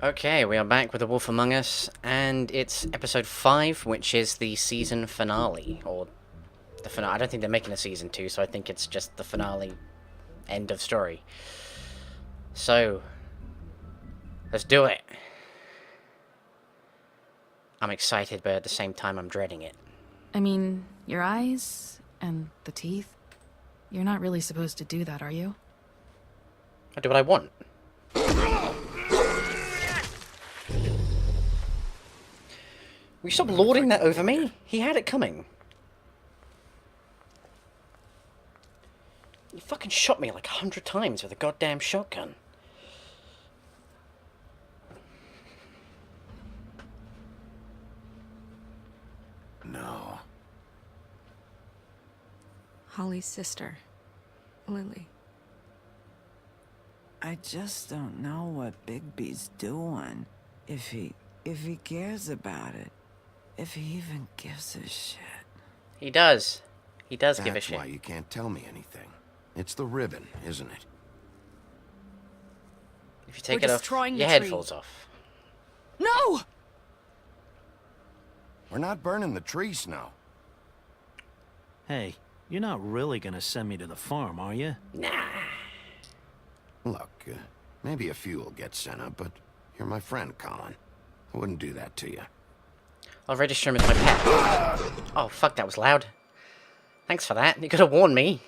Okay, we are back with The Wolf Among Us, and it's episode 5, which is the season finale, or the finale. I don't think they're making a season 2, so I think it's just the finale, end of story. So, let's do it. I'm excited, but at the same time, I'm dreading it. I mean, your eyes and the teeth. You're not really supposed to do that, are you? I do what I want. Will you stop lording that over me? He had it coming. You fucking shot me like 100 times with a goddamn shotgun. No. Holly's sister, Lily. I just don't know what Bigby's doing. If he cares about it. If he even gives a shit. He does. He does give a That's shit. why you can't tell me anything. It's the ribbon, isn't it? If you take We're it off, destroying your the head tree. falls off. No! We're not burning the tree, Snow. Hey, you're not really gonna send me to the farm, are you? Nah. Look, maybe a few will get sent up, but you're my friend, Colin. I wouldn't do that to you. I'll register him as my pet. Oh, fuck, that was loud. Thanks for that. You could have warned me.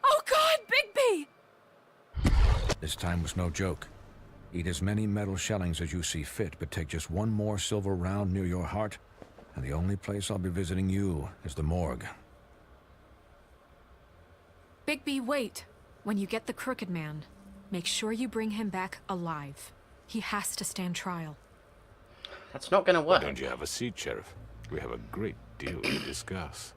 Oh God, Bigby! This time was no joke. Eat as many metal shellings as you see fit, but take just one more silver round near your heart, and the only place I'll be visiting you is the morgue. Bigby, wait. When you get the Crooked Man, make sure you bring him back alive. He has to stand trial. That's not gonna Why work. don't you have a seat, Sheriff? We have a great deal to discuss.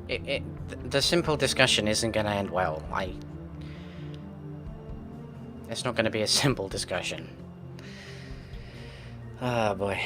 The simple discussion isn't gonna end well. It's not gonna be a simple discussion. Ah, boy.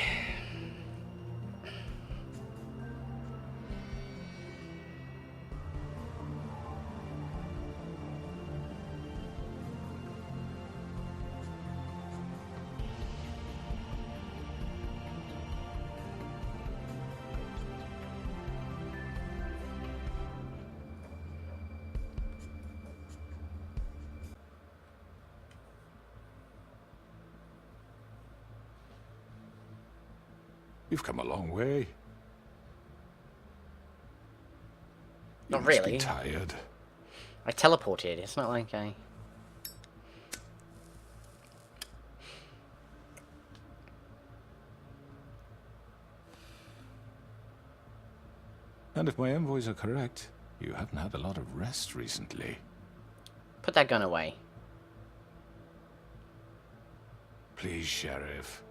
You've come a long way. Not You must really. be tired. I teleported. It's not like I... And if my envoys are correct, you haven't had a lot of rest recently. Put that gun away. Please, Sheriff,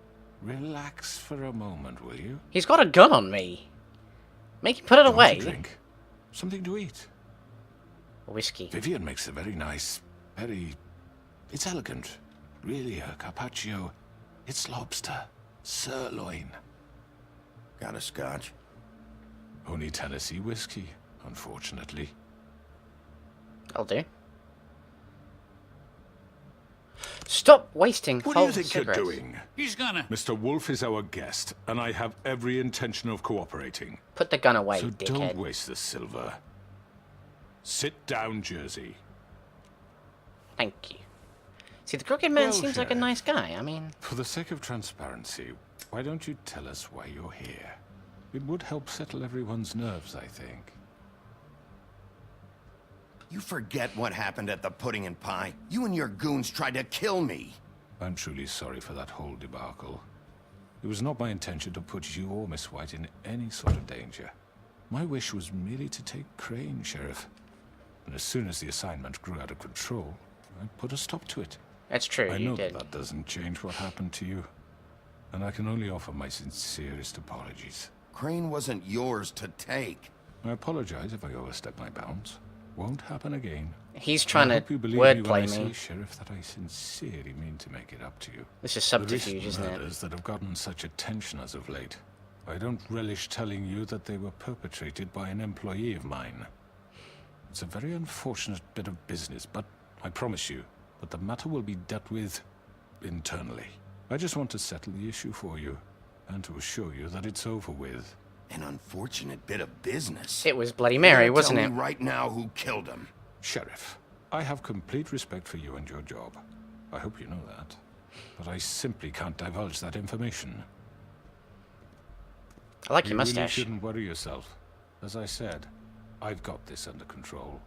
relax for a moment, will you? He's got a gun on me. Make him put it Do you want away. a drink? Something to eat? Whiskey. Vivian makes a very nice, it's elegant. Really, a carpaccio. It's lobster. Sirloin. Got a scotch? Only Tennessee whiskey, unfortunately. I'll do. Stop wasting What do you whole think cigarettes. you're doing? He's gonna. Mr. Wolf is our guest, and I have every intention of cooperating. Put the gun away, So don't dickhead. waste the silver. Sit down, Jersey. Thank you. See, the Crooked Man Well, seems like a Sheriff. nice guy. I mean... For the sake of transparency, why don't you tell us why you're here? It would help settle everyone's nerves, I think. You forget what happened at the Pudding and Pie? You and your goons tried to kill me. I'm truly sorry for that whole debacle. It was not my intention to put you or Miss White in any sort of danger. My wish was merely to take Crane, Sheriff. And as soon as the assignment grew out of control, I put a stop to it. That's true, I you know did. that doesn't change what happened to you. And I can only offer my sincerest apologies. Crane wasn't yours to take. I apologize if I overstep my bounds. Won't happen again. He's trying I to hope you believe me when I wordplay say, me. Sheriff, that I sincerely mean to make it up to you. This is The subterfuge, recent isn't it? murders that have gotten such attention as of late. I don't relish telling you that they were perpetrated by an employee of mine. It's a very unfortunate bit of business, but I promise you that the matter will be dealt with internally. I just want to settle the issue for you, and to assure you that it's over with. An unfortunate bit of business. It was Bloody Mary, You gotta wasn't tell it? me right now who killed him. Sheriff, I have complete respect for you and your job. I hope you know that. But I simply can't divulge that information. I like your You really mustache. shouldn't worry yourself. As I said, I've got this under control.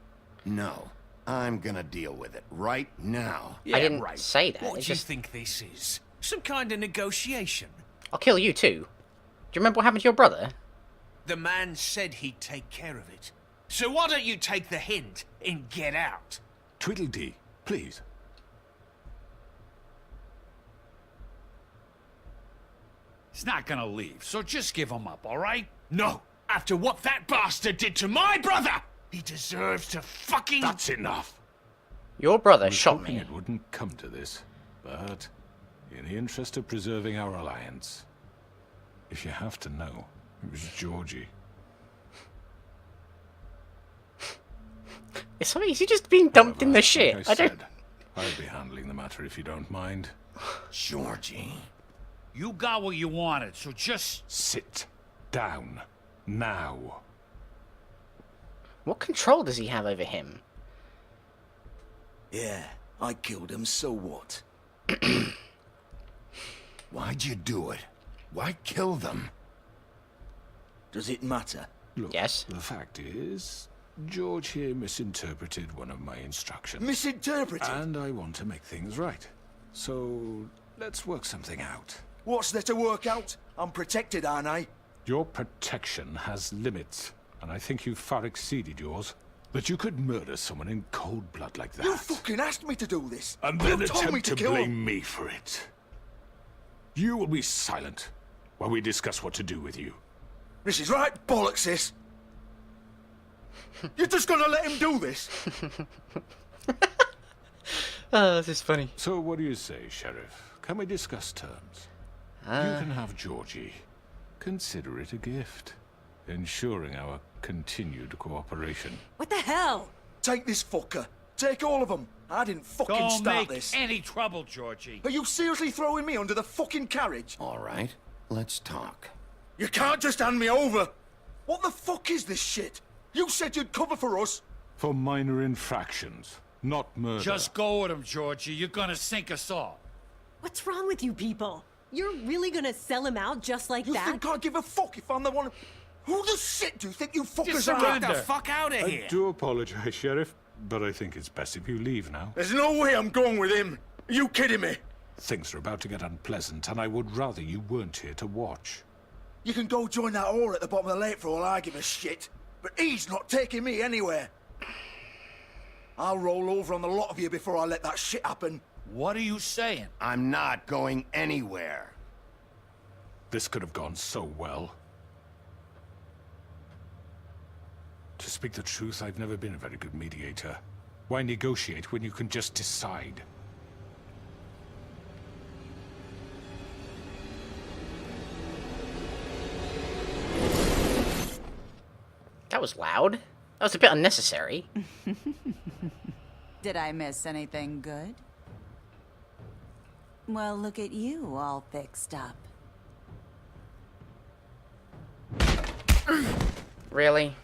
No, I'm gonna deal with it right now. I didn't say that. What It's do you just, think this is? Some kind of negotiation? I'll kill you too. Do you remember what happened to your brother? The man said he'd take care of it. So why don't you take the hint and get out? Tweedledee, please. He's not gonna leave, so just give him up, all right? No! After what that bastard did to my brother! He deserves to fucking... That's enough! Your brother I was shot hoping me. it wouldn't come to this, but in the interest of preserving our alliance, if you have to know, it was Georgie. Is he just being dumped in the shit? Like I I don't. said, I'll be handling the matter if you don't mind. Georgie. You got what you wanted, so just... Sit down. Now. What control does he have over him? Yeah, I killed him, so what? Why'd you do it? Why kill them? Does it matter? Look, Yes. the fact is, George here misinterpreted one of my instructions. Misinterpreted? And I want to make things right. So, let's work something out. What's there to work out? I'm protected, aren't I? Your protection has limits, and I think you've far exceeded yours. That you could murder someone in cold blood like that. You fucking asked me to do this! And then you told me attempt to to kill blame him! me for it. You will be silent while we discuss what to do with you. This is right bollocks, this! You're just gonna let him do this? Oh, this is funny. So what do you say, Sheriff? Can we discuss terms? You can have Georgie. Consider it a gift, ensuring our continued cooperation. What the hell? Take this fucker. Take all of them. I didn't fucking Don't start make this. any trouble, Georgie. Are you seriously throwing me under the fucking carriage? All right, let's talk. You can't just hand me over. What the fuck is this shit? You said you'd cover for us. For minor infractions, not murder. Just go with him, Georgie. You're gonna sink us all. What's wrong with you people? You're really gonna sell him out just like You that? think I give a fuck if I'm the one? Who the shit do you think you fuckers Just are? surrender. Get the fuck out of I here. do apologize, Sheriff, but I think it's best if you leave now. There's no way I'm going with him. Are you kidding me? Things are about to get unpleasant, and I would rather you weren't here to watch. You can go join that whore at the bottom of the lake for all I give a shit. But he's not taking me anywhere. I'll roll over on the lot of you before I let that shit happen. What are you saying? I'm not going anywhere. This could have gone so well. To speak the truth, I've never been a very good mediator. Why negotiate when you can just decide? That was loud. That was a bit unnecessary. Did I miss anything good? Well, look at you, all fixed up. Really?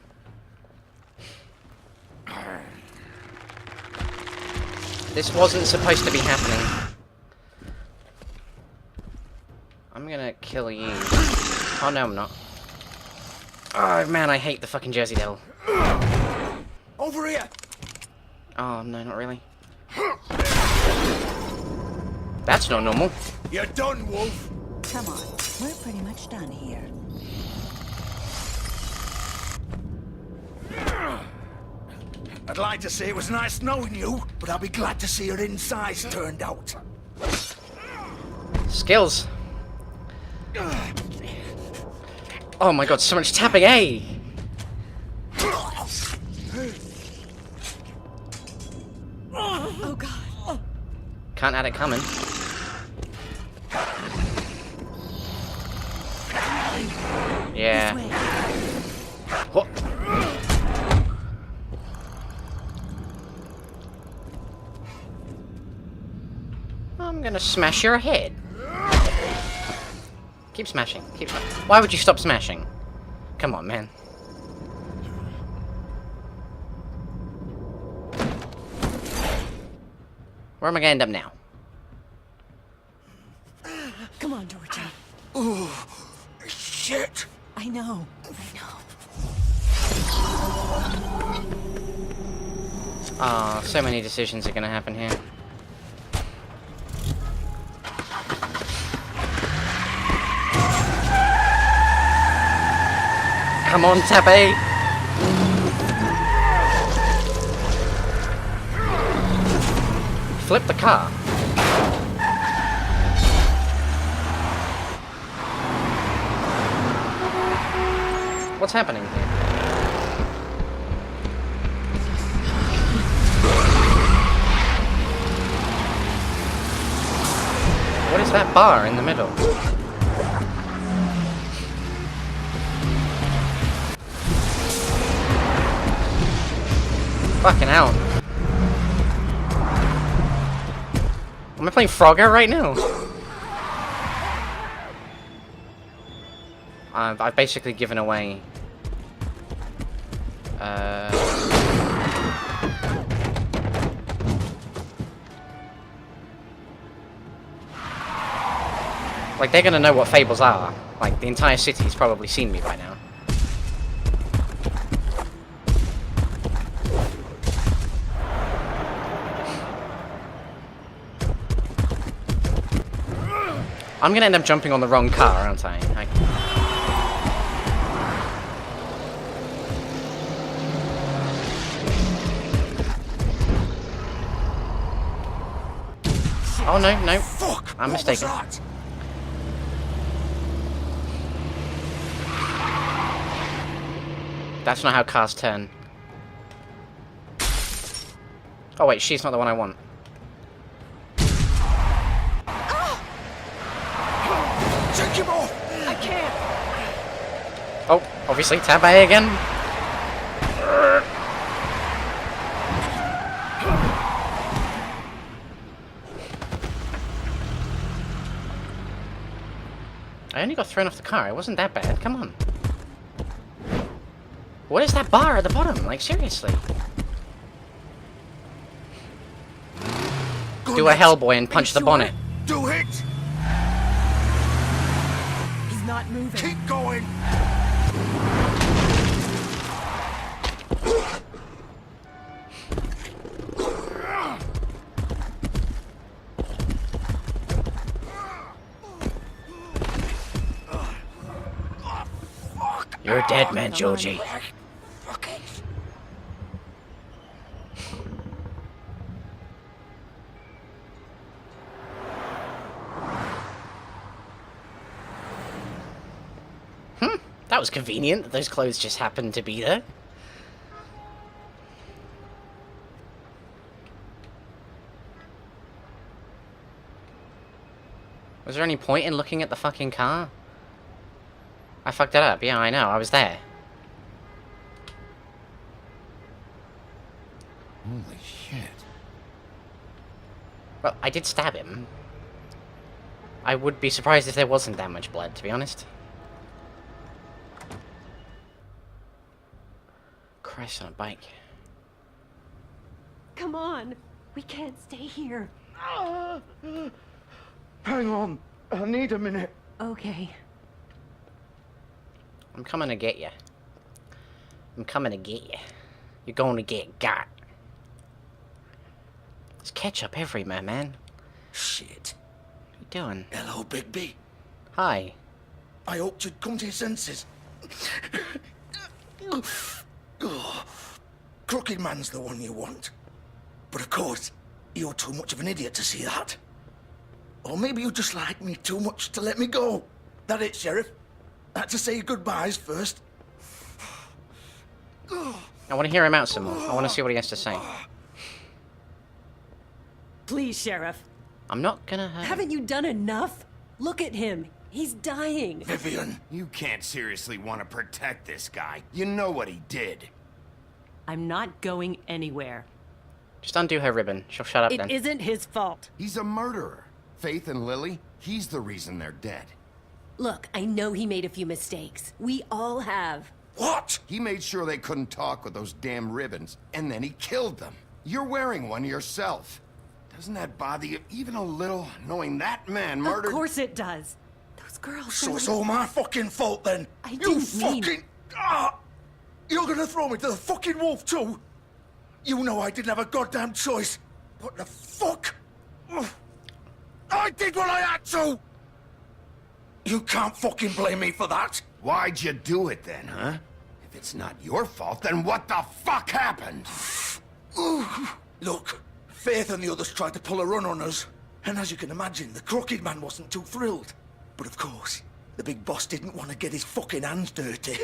This wasn't supposed to be happening. I'm gonna kill you. Oh no, I'm not. Oh man, I hate the fucking Jersey Devil. Over here! Oh no, not really. That's not normal. You're done, Wolf. Come on, we're pretty much done here. I'd like to say it was nice knowing you, but I'll be glad to see your insides turned out. Skills. Oh my god, so much tapping, eh? Oh god. Can't have it coming. Yeah. This way. What? I'm gonna smash your head. Keep smashing. Keep smashing. Why would you stop smashing? Come on, man. Where am I gonna end up now? Come on, Georgie. Oh, shit. I know. Ah, so many decisions are gonna happen here. Come on, Tabby! Flip the car. What's happening here? What is that bar in the middle? Fucking hell. Am I playing Frogger right now? I've basically given away... Like, they're gonna know what fables are. Like, the entire city's probably seen me by now. I'm gonna end up jumping on the wrong car, aren't I? Oh no, no. Fuck! I'm what mistaken. was that? That's not how cars turn. Oh wait, she's not the one I want. Take him off! I can't. Oh, obviously, tab A again. I only got thrown off the car. It wasn't that bad. Come on. What is that bar at the bottom? Like, seriously. Do a Hellboy and punch the bonnet. Do it! He's not moving. Keep going! You're a dead man, Georgie. Fuck it. That was convenient that those clothes just happened to be there. Was there any point in looking at the fucking car? I fucked it up. Yeah, I know. I was there. Holy shit. Well, I did stab him. I would be surprised if there wasn't that much blood, to be honest. Christ on a bike. Come on. We can't stay here. Hang on. I need a minute. Okay. I'm coming to get you. I'm coming to get you. You're going to get got. There's ketchup everywhere, man. Shit. What are you doing? Hello, Bigby. Hi. I hoped you'd come to your senses. Oh, Crooked Man's the one you want. But of course, you're too much of an idiot to see that. Or maybe you just like me too much to let me go. That it, Sheriff? I had to say goodbyes first. I want to hear him out some more. I want to see what he has to say. Please, Sheriff. I'm not gonna hurt him. Haven't you done enough? Look at him. He's dying. Vivian. You can't seriously want to protect this guy. You know what he did. I'm not going anywhere. Just undo her ribbon. She'll shut up It then. isn't his fault. He's a murderer. Faith and Lily, he's the reason they're dead. Look, I know he made a few mistakes. We all have. What? He made sure they couldn't talk with those damn ribbons, and then he killed them. You're wearing one yourself. Doesn't that bother you even a little, knowing that man murdered... Of course it does. Those girls... So it's all my fucking fault then? I didn't mean... You're gonna throw me to the fucking wolf too? You know I didn't have a goddamn choice. What the fuck? I did what I had to! You can't fucking blame me for that. Why'd you do it then, huh? If it's not your fault, then what the fuck happened? Look, Faith and the others tried to pull a run on us. And as you can imagine, the Crooked Man wasn't too thrilled. But of course, the big boss didn't want to get his fucking hands dirty.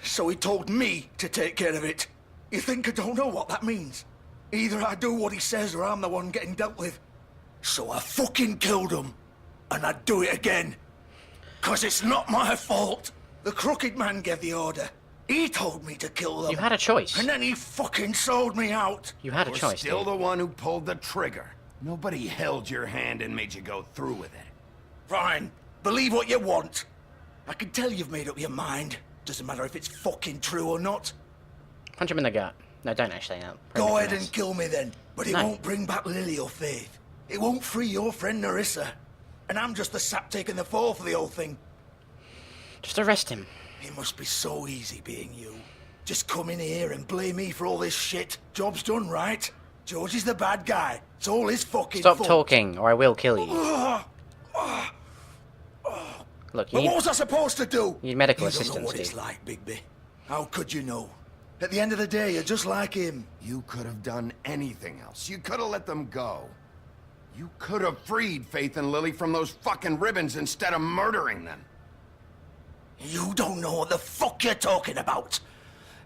So he told me to take care of it. You think I don't know what that means? Either I do what he says or I'm the one getting dealt with. So I fucking killed him. And I'd do it again. 'Cause it's not my fault. The Crooked Man gave the order. He told me to kill them. You had a choice. And then he fucking sold me out. You had a You're choice, still dude. the one who pulled the trigger. Nobody held your hand and made you go through with it. Fine. Believe what you want. I can tell you've made up your mind. Doesn't matter if it's fucking true or not. Punch him in the gut. No, don't actually. No. Go ahead and kill me then. But it No. won't bring back Lily or Faith. It won't free your friend Narissa. And I'm just the sap taking the fall for the whole thing. Just arrest him. It must be so easy being you. Just come in here and blame me for all this shit. Job's done, right? George is the bad guy. It's all his fucking Stop fault. talking, or I will kill you. Look, you But what need, was I supposed to do? you need medical You don't know assistance, what it's dude. like, Bigby. How could you know? At the end of the day, you're just like him. You could have done anything else. You could have let them go. You could have freed Faith and Lily from those fucking ribbons instead of murdering them. You don't know what the fuck you're talking about.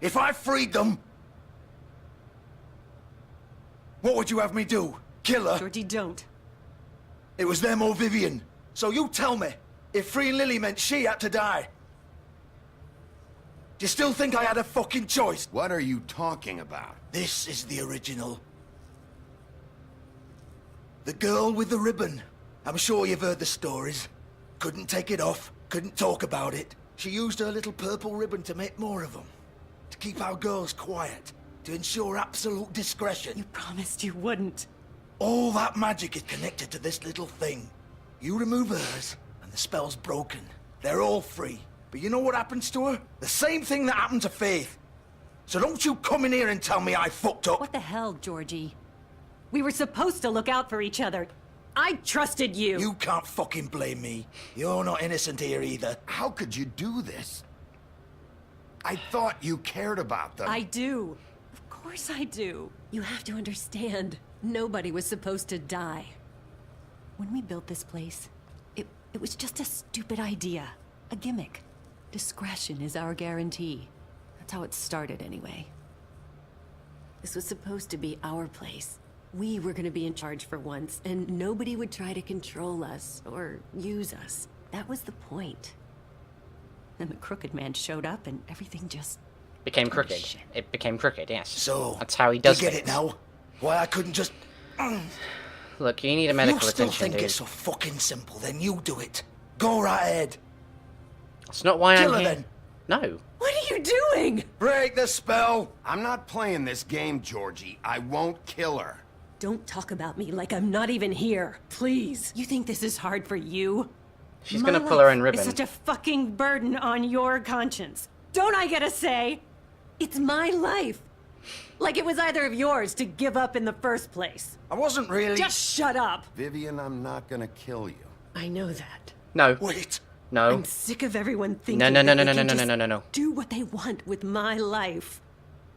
If I freed them... What would you have me do? Kill her? Georgie, don't. It was them or Vivian. So you tell me, if freeing Lily meant she had to die. Do you still think I had a fucking choice? What are you talking about? This is the original. The girl with the ribbon. I'm sure you've heard the stories. Couldn't take it off, couldn't talk about it. She used her little purple ribbon to make more of them. To keep our girls quiet. To ensure absolute discretion. You promised you wouldn't. All that magic is connected to this little thing. You remove hers, and the spell's broken. They're all free. But you know what happens to her? The same thing that happened to Faith. So don't you come in here and tell me I fucked up. What the hell, Georgie? We were supposed to look out for each other. I trusted you. You can't fucking blame me. You're not innocent here either. How could you do this? I thought you cared about them. I do. Of course I do. You have to understand. Nobody was supposed to die. When we built this place, it was just a stupid idea. A gimmick. Discretion is our guarantee. That's how it started anyway. This was supposed to be our place. We were gonna be in charge for once, and nobody would try to control us or use us. That was the point. Then the Crooked Man showed up and everything just... Became crooked. It became crooked, yes. So, that's how he does you get things. it now? Why I couldn't just... Look, you need a medical you still attention, think dude. it's so fucking simple, then you do it. Go right ahead. That's not why Kill I'm her here. then. No. What are you doing? Break the spell! I'm not playing this game, Georgie. I won't kill her. Don't talk about me like I'm not even here, please. You think this is hard for you? She's My gonna pull her life in ribbon. is such a fucking burden on your conscience. Don't I get a say? It's my life. Like it was either of yours to give up in the first place. I wasn't really... Just shut up. Vivian, I'm not gonna kill you. I know that. No. Wait. No. I'm sick of everyone thinking No, no, no, that no, they no, can no, no, just no, no, no. do what they want with my life.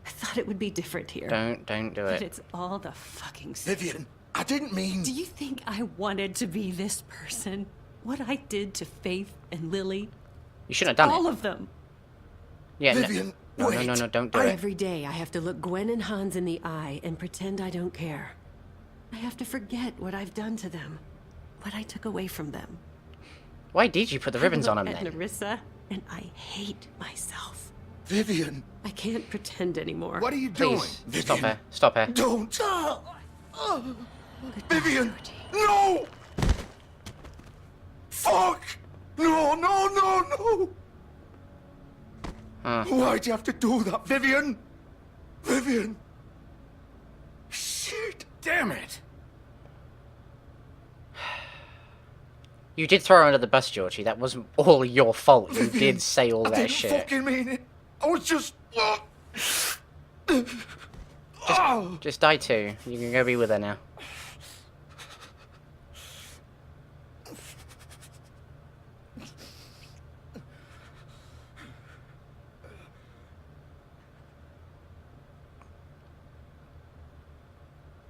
I thought it would be different here. Don't do But it. it's all the fucking same. Vivian, I didn't mean... Do you think I wanted to be this person? What I did to Faith and Lily? You shouldn't have done All it. of them. Yeah, Vivian, no, wait. no, don't do it. Every day I have to look Gwen and Hans in the eye and pretend I don't care. I have to forget what I've done to them. What I took away from them. Why did you put the ribbons on him And then? Narissa, and I hate myself. Vivian! I can't pretend anymore. What are you doing? Please, stop her. Stop her. Don't! Vivian! No! Fuck! No, no, no, no! Why'd you have to do that, Vivian? Vivian! Shit! Damn it! You did throw her under the bus, Georgie. That wasn't all your fault. You did say all I that didn't shit. fucking mean it. I was just... Just die too. You can go be with her now.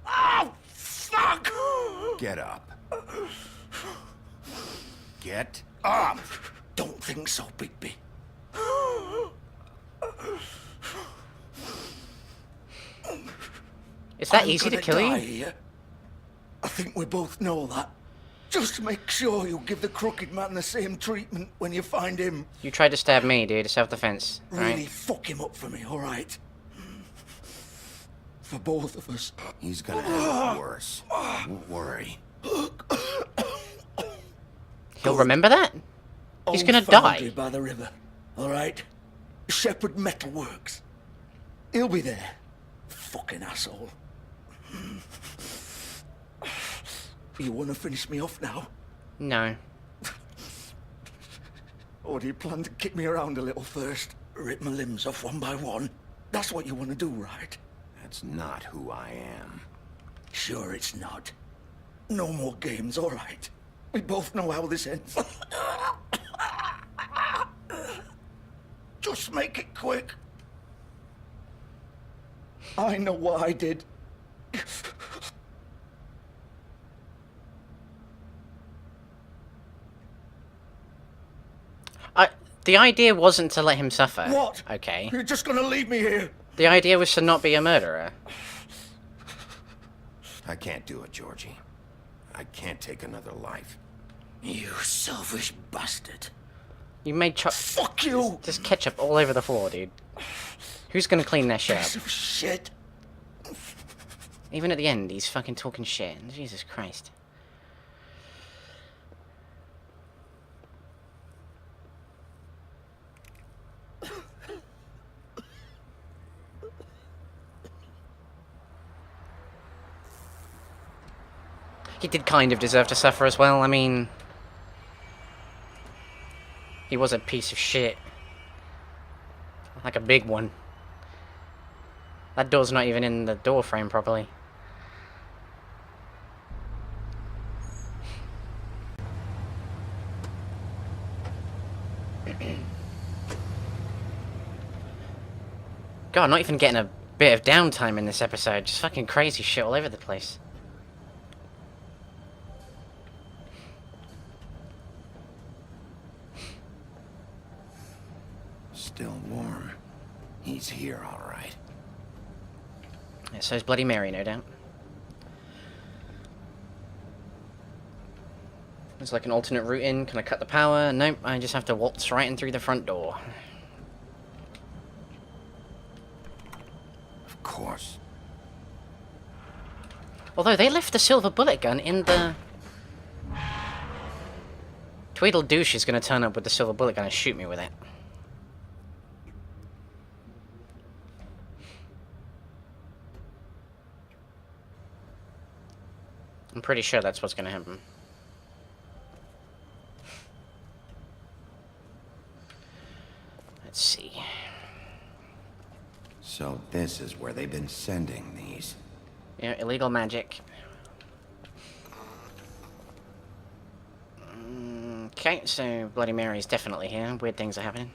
Oh, fuck! Get up. Get up! Don't think so, Bigby. Is that I'm easy to gonna kill die you? here. I think we both know that. Just make sure you give the crooked man the same treatment when you find him. You tried to stab me, dude. Self-defense. Really Right? fuck him up for me, alright? For both of us. He's gonna have it worse. Don't worry. He'll remember that? He's Old gonna foundry die. by the river, alright? Shepherd Metalworks. He'll be there. Fucking asshole. You wanna finish me off now? No. Or do you plan to kick me around a little first? Rip my limbs off one by one? That's what you wanna do, right? That's not who I am. Sure it's not. No more games, alright? We both know how this ends. Just make it quick. I know what I did. The idea wasn't to let him suffer. What? Okay. You're just gonna leave me here? The idea was to not be a murderer. I can't do it, Georgie. I can't take another life. You selfish bastard. You made Fuck you! There's ketchup all over the floor, dude. Who's gonna clean that shit Piece up? of shit. Even at the end, he's fucking talking shit. Jesus Christ. He did kind of deserve to suffer as well. I mean, he was a piece of shit. Like a big one. That door's not even in the door frame properly. God, not even getting a bit of downtime in this episode. Just fucking crazy shit all over the place. Still warm. He's here, all right. Yeah, so's Bloody Mary, no doubt. There's like an alternate route in. Can I cut the power? Nope, I just have to waltz right in through the front door. Of course. Although they left the silver bullet gun in the... Tweedledoosh is going to turn up with the silver bullet gun and shoot me with it. I'm pretty sure that's what's going to happen. Let's see. So this is where they've been sending these. Yeah, illegal magic. Okay, so Bloody Mary's definitely here. Weird things are happening.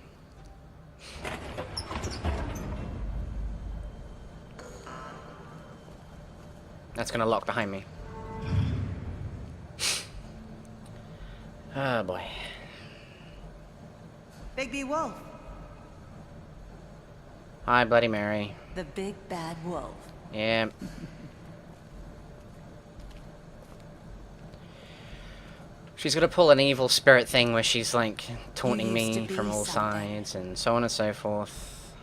That's gonna lock behind me. Oh boy. Bigby Wolf, Hi, Bloody Mary. the big bad wolf. Yeah. She's gonna pull an evil spirit thing where she's like taunting You used to me be from all something. sides and so on and so forth.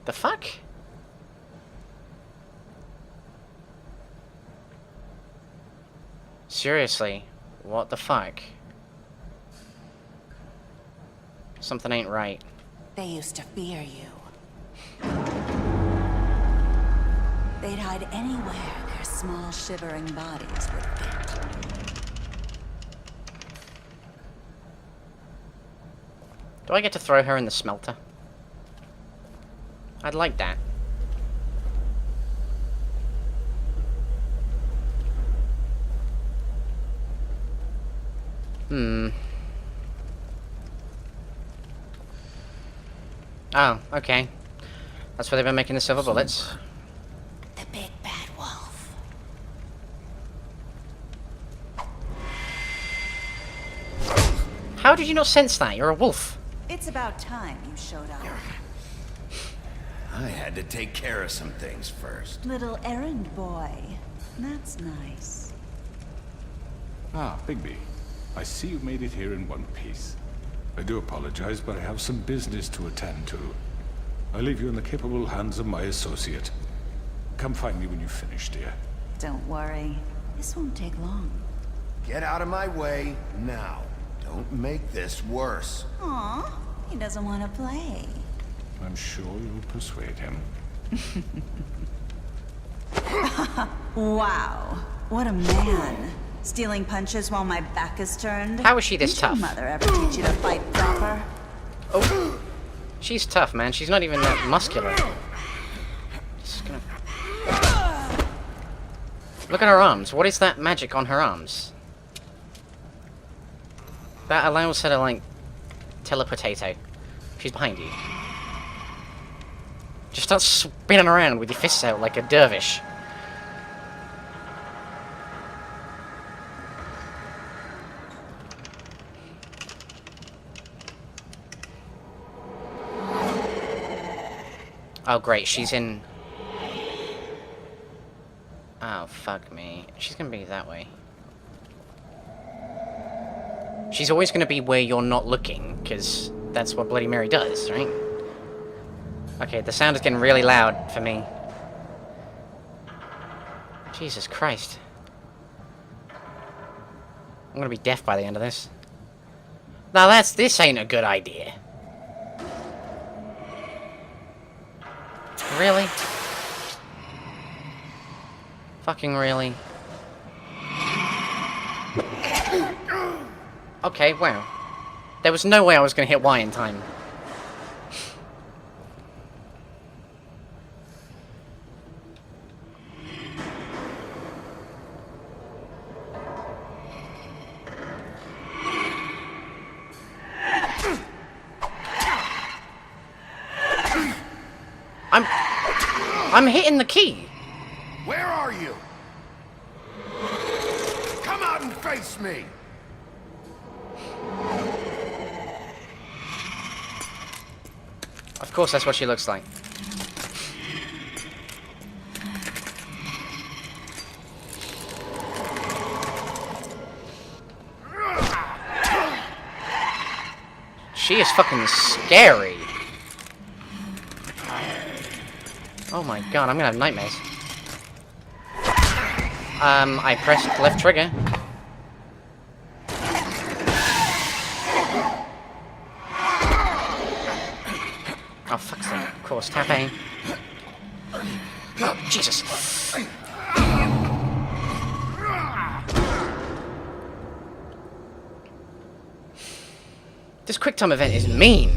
The fuck? Seriously, what the fuck? Something ain't right. They used to fear you. They'd hide anywhere their small, shivering bodies would fit. Do I get to throw her in the smelter? I'd like that. Oh, okay. That's where they've been making the silver bullets. The big bad wolf. How did you not sense that? You're a wolf. It's about time you showed up. I had to take care of some things first. Little errand boy. That's nice. Ah, Bigby. I see you made it here in one piece. I do apologize, but I have some business to attend to. I leave you in the capable hands of my associate. Come find me when you've finished, dear. Don't worry. This won't take long. Get out of my way now. Don't make this worse. Aw, he doesn't want to play. I'm sure you'll persuade him. Wow, what a man. Stealing punches while my back is turned. How is she this Did tough? your mother ever teach you to fight proper? Oh, she's tough, man. She's not even that muscular. Just gonna... Look at her arms. What is that magic on her arms? That allows her to, like, telepotato. She's behind you. Just start spinning around with your fists out like a dervish. Oh great, she's in... Oh, fuck me. She's gonna be that way. She's always gonna be where you're not looking, because that's what Bloody Mary does, right? Okay, the sound is getting really loud for me. Jesus Christ. I'm gonna be deaf by the end of this. Now this ain't a good idea. Really? Fucking really? Okay, wow. There was no way I was gonna hit Y in time. I'm hitting the key. Where are you? Come out and face me. Of course, that's what she looks like. She is fucking scary. Oh my god, I'm gonna have nightmares. I pressed left trigger. Oh, fuck's sake. Of course, tap A. Oh, Jesus. This quick time event is mean.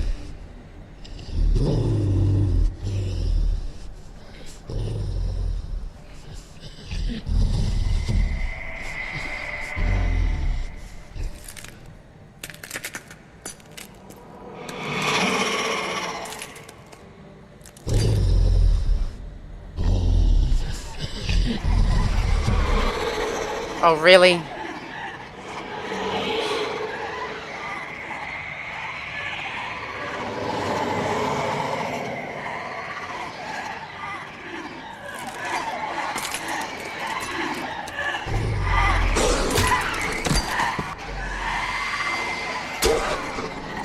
Oh, really?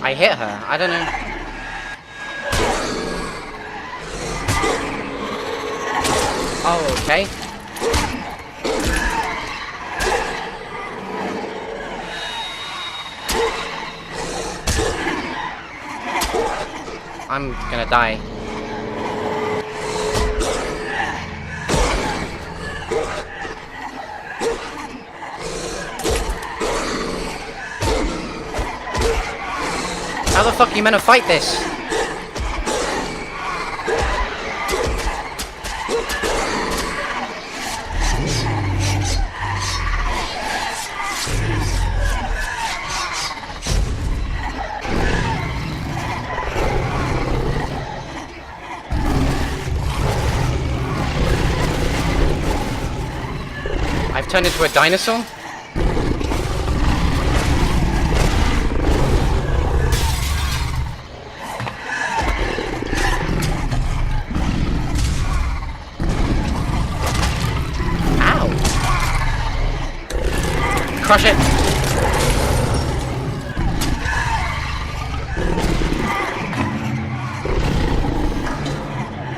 I hit her. I don't know. Oh, okay. I'm gonna die. How the fuck are you meant to fight this? I've turned into a dinosaur? Ow! Crush it!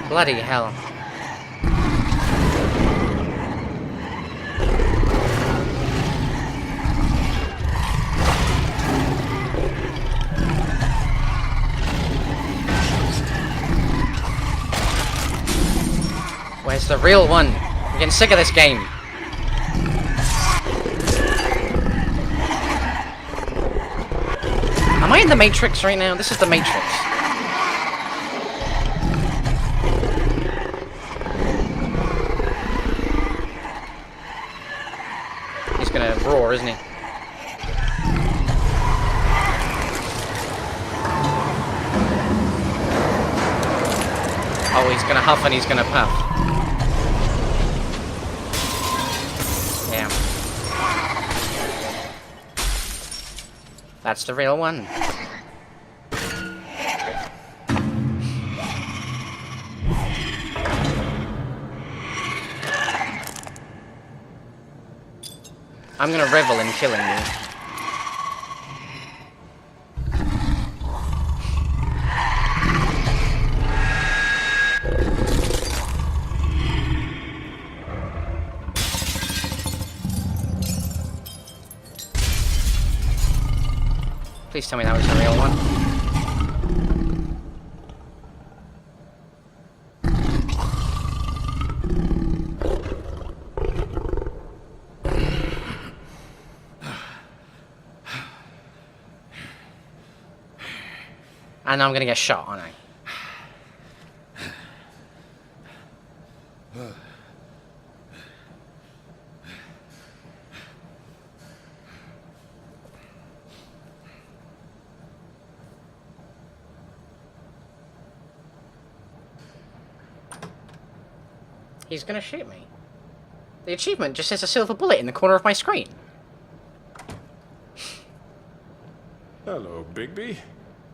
Bloody hell. Where's the real one? I'm getting sick of this game. Am I in the Matrix right now? This is the Matrix. He's gonna roar, isn't he? Oh, he's gonna huff and he's gonna puff. Damn. That's the real one. I'm gonna revel in killing you. Please tell me that was the real one. And I'm gonna get shot, aren't I? He's gonna shoot me. The achievement just says a silver bullet in the corner of my screen. Hello, Bigby.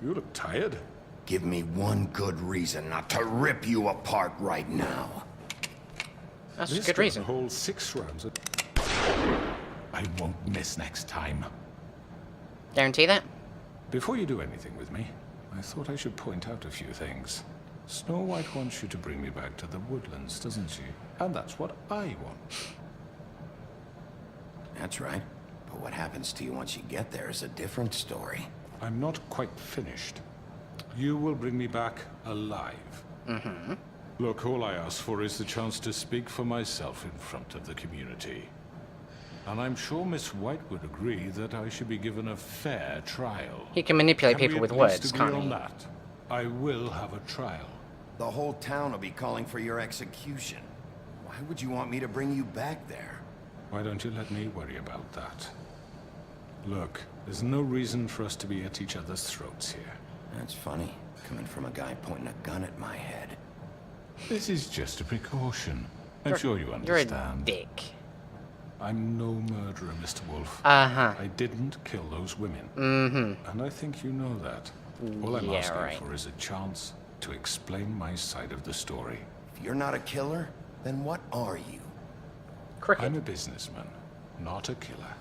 You look tired. Give me one good reason not to rip you apart right now. That's a good reason. Hold 6 rounds. I won't miss next time. Guarantee that? Before you do anything with me, I thought I should point out a few things. Snow White wants you to bring me back to the woodlands, doesn't she? And that's what I want. That's right. But what happens to you once you get there is a different story. I'm not quite finished. You will bring me back alive. Mm-hmm. Look, all I ask for is the chance to speak for myself in front of the community. And I'm sure Miss White would agree that I should be given a fair trial. He can manipulate people with words, can't on he? that? I will have a trial. The whole town will be calling for your execution. Why would you want me to bring you back there? Why don't you let me worry about that? Look, there's no reason for us to be at each other's throats here. That's funny, coming from a guy pointing a gun at my head. This is just a precaution. I'm sure you understand. You're a dick. I'm no murderer, Mr. Wolf. Uh-huh. I didn't kill those women. Mm-hmm. And I think you know that. All I'm asking for is a chance to explain my side of the story. If you're not a killer, then what are you? Cricket. I'm a businessman, not a killer.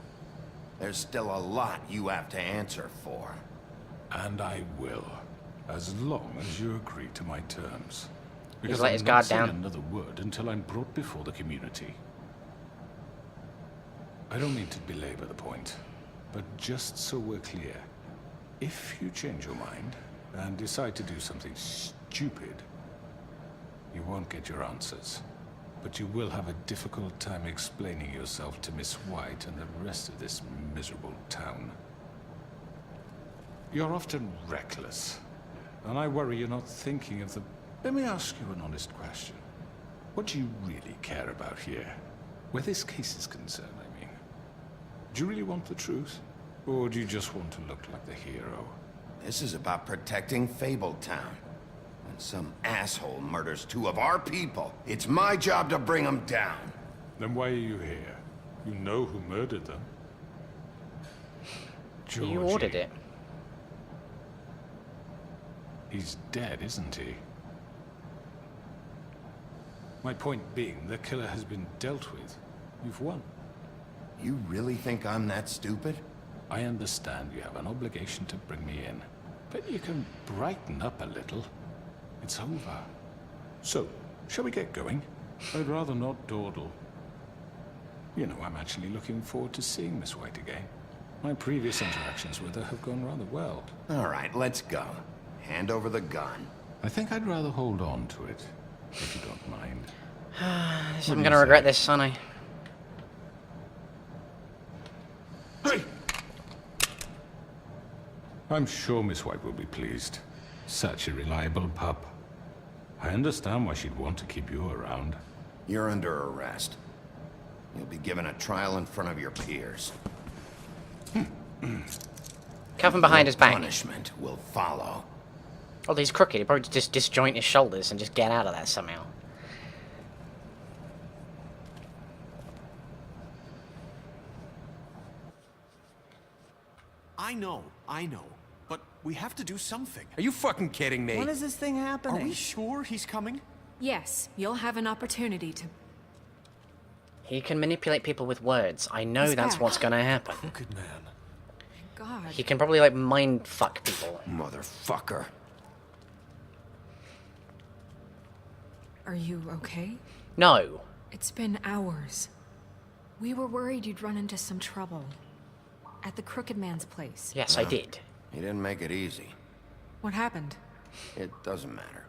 There's still a lot you have to answer for. And I will, as long as you agree to my terms. Because let I'm his not guard saying down. another word until I'm brought before the community. I don't mean to belabor the point, but just so we're clear, if you change your mind and decide to do something stupid, you won't get your answers. But you will have a difficult time explaining yourself to Miss White and the rest of this miserable town. You're often reckless, and I worry you're not thinking of the... Let me ask you an honest question. What do you really care about here? Where this case is concerned, I mean. Do you really want the truth? Or do you just want to look like the hero? This is about protecting Fabletown. When some asshole murders 2 of our people, it's my job to bring them down. Then why are you here? You know who murdered them. Georgie. You ordered it. He's dead, isn't he? My point being, the killer has been dealt with. You've won. You really think I'm that stupid? I understand you have an obligation to bring me in, but you can brighten up a little. It's over. So, shall we get going? I'd rather not dawdle. You know, I'm actually looking forward to seeing Miss White again. My previous interactions with her have gone rather well. All right, let's go. Hand over the gun. I think I'd rather hold on to it, if you don't mind. I'm gonna regret this, aren't I? Hey! I'm sure Miss White will be pleased. Such a reliable pup. I understand why she'd want to keep you around. You're under arrest. You'll be given a trial in front of your peers. Cuff him behind his back. Punishment will follow. Oh, he's crooked. He'd probably just disjoint his shoulders and just get out of that somehow. I know. But we have to do something. Are you fucking kidding me? When is this thing happening? Are we sure he's coming? Yes, you'll have an opportunity to... He can manipulate people with words. I know He's that's back. what's gonna happen. Crooked man. God. He can probably, like, mind fuck people. Motherfucker. Are you okay? No. It's been hours. We were worried you'd run into some trouble. At the Crooked Man's place. Yes, I did. He didn't make it easy. What happened? It doesn't matter.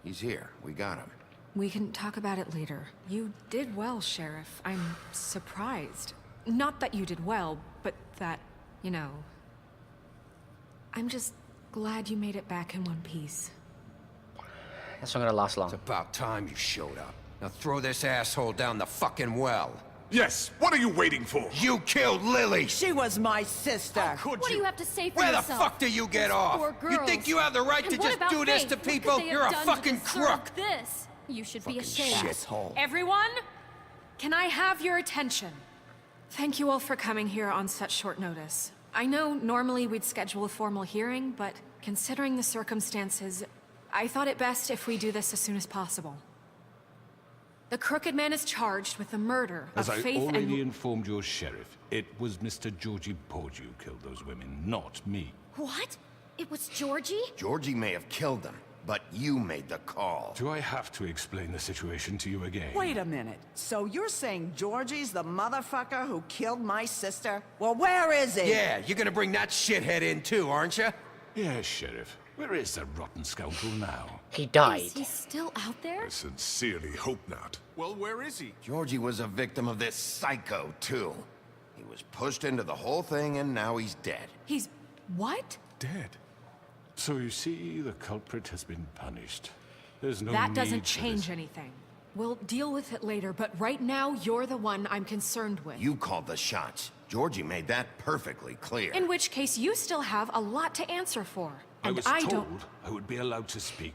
He's here. We got him. We can talk about it later. You did well, Sheriff. I'm surprised. Not that you did well, but that, you know... I'm just glad you made it back in one piece. That's not gonna last long. It's about time you showed up. Now throw this asshole down the fucking well. Yes, what are you waiting for? You killed Lily! She was my sister. Could What do you? you have to say for Where the yourself? fuck do you get Those off? poor You girls. think you have the right And to what just about do this Faith? to What could people? they have You're a done to fucking deserve crook. This. You should be ashamed. Shithole. Everyone, can I have your attention? Thank you all for coming here on such short notice. I know normally we'd schedule a formal hearing, but considering the circumstances, I thought it best if we do this as soon as possible. The Crooked Man is charged with the murder As of I Faith already and... informed your sheriff, it was Mr. Georgie Porgy who killed those women, not me. What? It was Georgie? Georgie may have killed them, but you made the call. Do I have to explain the situation to you again? Wait a minute. So you're saying Georgie's the motherfucker who killed my sister? Well, where is he? Yeah, you're gonna bring that shithead in too, aren't you? Yes, Sheriff. Where is the rotten scoundrel now? He died. Is he still out there? I sincerely hope not. Well, where is he? Georgie was a victim of this psycho, too. He was pushed into the whole thing, and now he's dead. He's... what? Dead. So you see, the culprit has been punished. There's no That need doesn't for change this. anything. We'll deal with it later, but right now, you're the one I'm concerned with. You called the shots. Georgie made that perfectly clear. In which case, you still have a lot to answer for. I And was I told don't... I would be allowed to speak.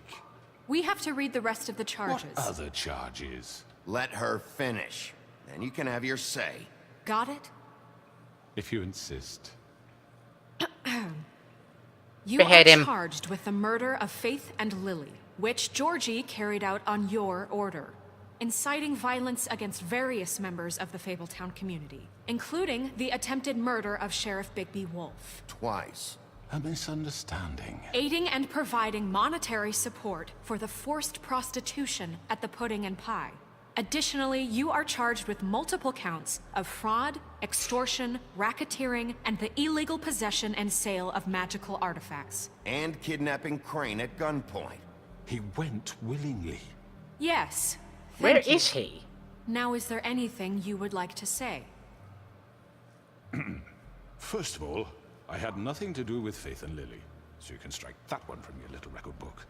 We have to read the rest of the charges. What other charges? Let her finish. Then you can have your say. Got it? If you insist. You Behead are him. charged with the murder of Faith and Lily, which Georgie carried out on your order, inciting violence against various members of the Fabletown community, including the attempted murder of Sheriff Bigby Wolf. Twice. A misunderstanding. Aiding and providing monetary support for the forced prostitution at the Pudding and Pie. Additionally, you are charged with multiple counts of fraud, extortion, racketeering, and the illegal possession and sale of magical artifacts. And kidnapping Crane at gunpoint. He went willingly. Yes. Where Thank you. is he? Now, is there anything you would like to say? First of all, I had nothing to do with Faith and Lily, so you can strike that one from your little record book.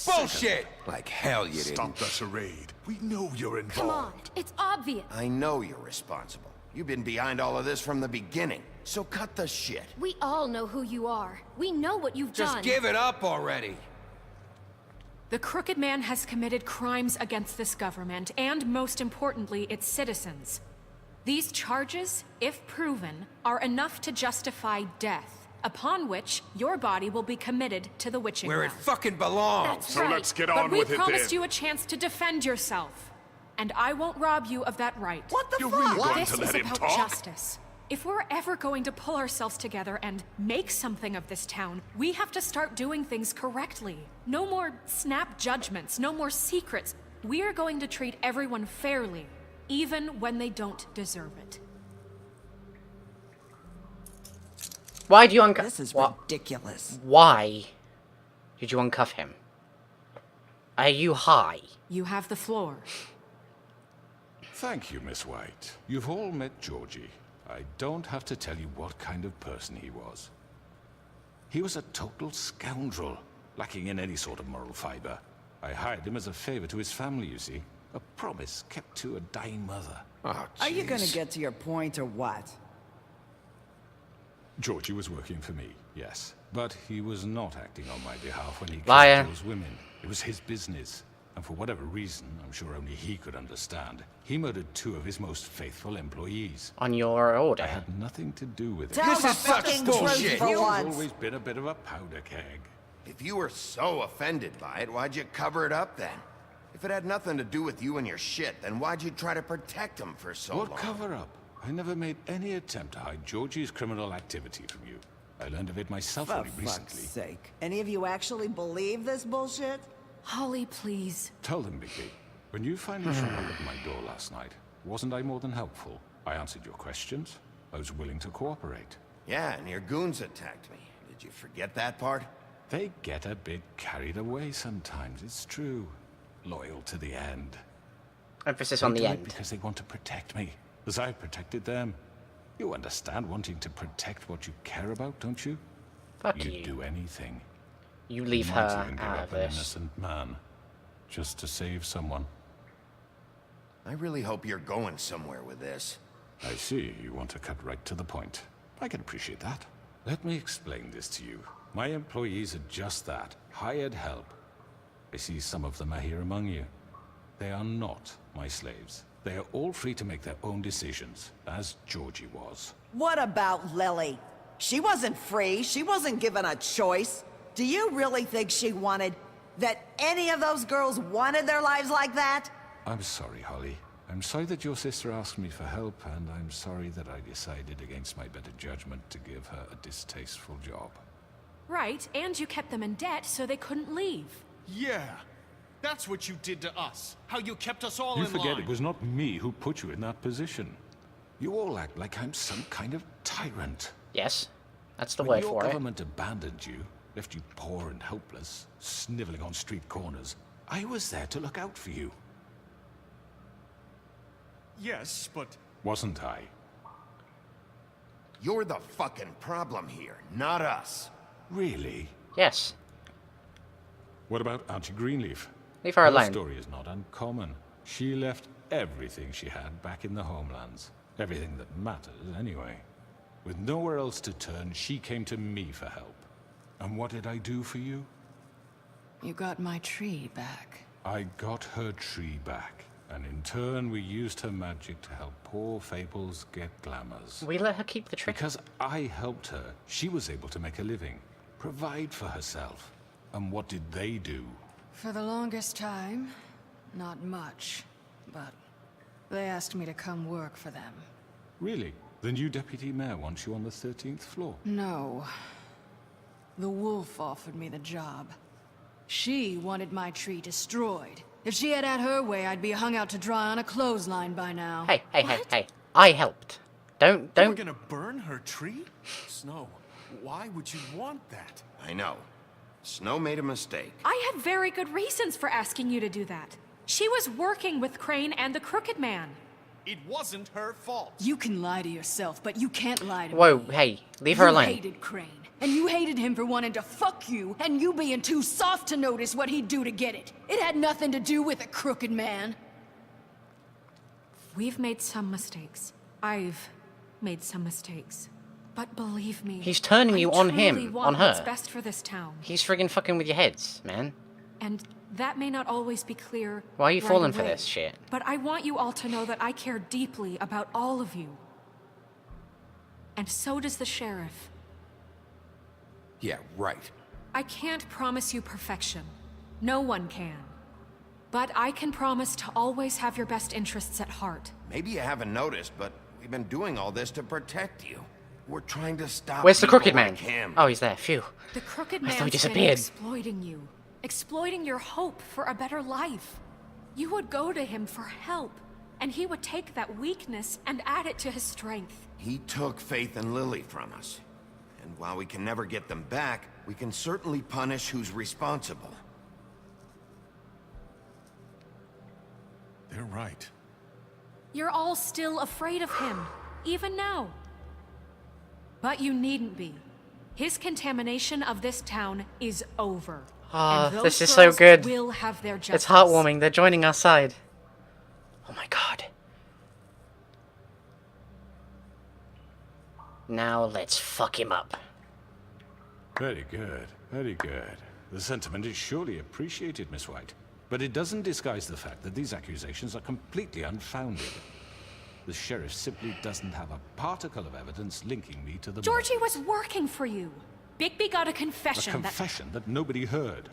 Bullshit! Like hell you didn't. Stop the charade. We know you're involved. Come on, it's obvious. I know you're responsible. You've been behind all of this from the beginning. So cut the shit. We all know who you are. We know what you've done. Just give it up already. The Crooked Man has committed crimes against this government, and most importantly, its citizens. These charges, if proven, are enough to justify death, upon which your body will be committed to the witching Where it well. fucking belongs. That's So right. let's get But on we with it promised then. you a chance to defend yourself, and I won't rob you of that right. What the You're fuck? really going This to is let him about talk? justice. If we're ever going to pull ourselves together and make something of this town, we have to start doing things correctly. No more snap judgments, no more secrets. We are going to treat everyone fairly, even when they don't deserve it. Why do you uncuff? This is ridiculous. Why did you uncuff him? Are you high? You have the floor. Thank you, Miss White. You've all met Georgie. I don't have to tell you what kind of person he was. He was a total scoundrel, lacking in any sort of moral fiber. I hired him as a favor to his family, you see. A promise kept to a dying mother. Oh, Are you gonna jeez. get to your point or what? Georgie was working for me, yes. But he was not acting on my behalf when he Liar. killed those women. It was his business. And for whatever reason, I'm sure only he could understand, he murdered 2 of his most faithful employees. On your order? I had nothing to do with it. Tell This the is such fucking bullshit. truth for He's once. always been a bit of a powder keg. If you were so offended by it, why'd you cover it up then? If it had nothing to do with you and your shit, then why'd you try to protect him for so What long? cover up? I never made any attempt to hide Georgie's criminal activity from you. I learned of it myself For only fuck's recently. sake. Any of you actually believe this bullshit? Holly, please. Tell them, Vicky. When you finally showed up at my door last night, wasn't I more than helpful? I answered your questions. I was willing to cooperate. Yeah, and your goons attacked me. Did you forget that part? They get a bit carried away sometimes, it's true. Loyal to the end. Emphasis They on do the it end. because they want to protect me, as I've protected them. You understand wanting to protect what you care about, don't you? Fuck You'd you. do anything. You leave You might her even give out up of an this. innocent man, just to save someone. I really hope you're going somewhere with this. I see, you want to cut right to the point. I can appreciate that. Let me explain this to you. My employees are just that, hired help. I see some of them are here among you. They are not my slaves. They are all free to make their own decisions, as Georgie was. What about Lily? She wasn't free. She wasn't given a choice. Do you really think she wanted... that any of those girls wanted their lives like that? I'm sorry, Holly. I'm sorry that your sister asked me for help, and I'm sorry that I decided against my better judgment to give her a distasteful job. Right, and you kept them in debt so they couldn't leave. Yeah. That's what you did to us. How you kept us all You in forget line. it was not me who put you in that position. You all act like I'm some kind of tyrant. Yes, that's the When word your for it. government abandoned you, left you poor and helpless, sniveling on street corners, I was there to look out for you. Yes, but... Wasn't I? You're the fucking problem here, not us. Really? Yes. What about Auntie Greenleaf? Leave her alone. story is not uncommon. She left everything she had back in the homelands. Everything that matters, anyway. With nowhere else to turn, she came to me for help. And what did I do for you? You got my tree back. I got her tree back. And in turn, we used her magic to help poor Fables get glamours. We let her keep the trick. Because I helped her, she was able to make a living, provide for herself. And what did they do? For the longest time, not much. But they asked me to come work for them. Really? The new deputy mayor wants you on the 13th floor. No. the wolf offered me the job. She wanted my tree destroyed. If she had her way, I'd be hung out to dry on a clothesline by now. Hey. I helped. Don't. We're gonna burn her tree? Snow, why would you want that? I know. Snow made a mistake. I had very good reasons for asking you to do that. She was working with Crane and the Crooked Man. It wasn't her fault. You can lie to yourself, but you can't lie to me. Whoa, hey, leave her alone. You hated Crane, and you hated him for wanting to fuck you, and you being too soft to notice what he'd do to get it. It had nothing to do with a Crooked Man. We've made some mistakes. I've made some mistakes. But believe me, He's turning you on him, on her. What's best for this town. He's friggin' fucking with your heads, man. And that may not always be clear. Why are you right falling for away, this shit? But I want you all to know that I care deeply about all of you. And so does the sheriff. Yeah, right. I can't promise you perfection. No one can. But I can promise to always have your best interests at heart. Maybe you haven't noticed, but we've been doing all this to protect you. We're trying to stop Where's the people Crooked Man? like him. Oh, he's there. Phew. The Crooked I thought he Man's been disappeared. exploiting you. Exploiting your hope for a better life. You would go to him for help, and he would take that weakness and add it to his strength. He took Faith and Lily from us. And while we can never get them back, we can certainly punish who's responsible. They're right. You're all still afraid of him, even now. But you needn't be. His contamination of this town is over. Ah, And this those is so girls good. will have their It's justice. heartwarming. They're joining our side. Oh my god. Now let's fuck him up. Very good, very good. The sentiment is surely appreciated, Miss White. But it doesn't disguise the fact that these accusations are completely unfounded. The sheriff simply doesn't have a particle of evidence linking me to the Georgie murders. was working for you. Bigby got a confession. A confession that nobody heard.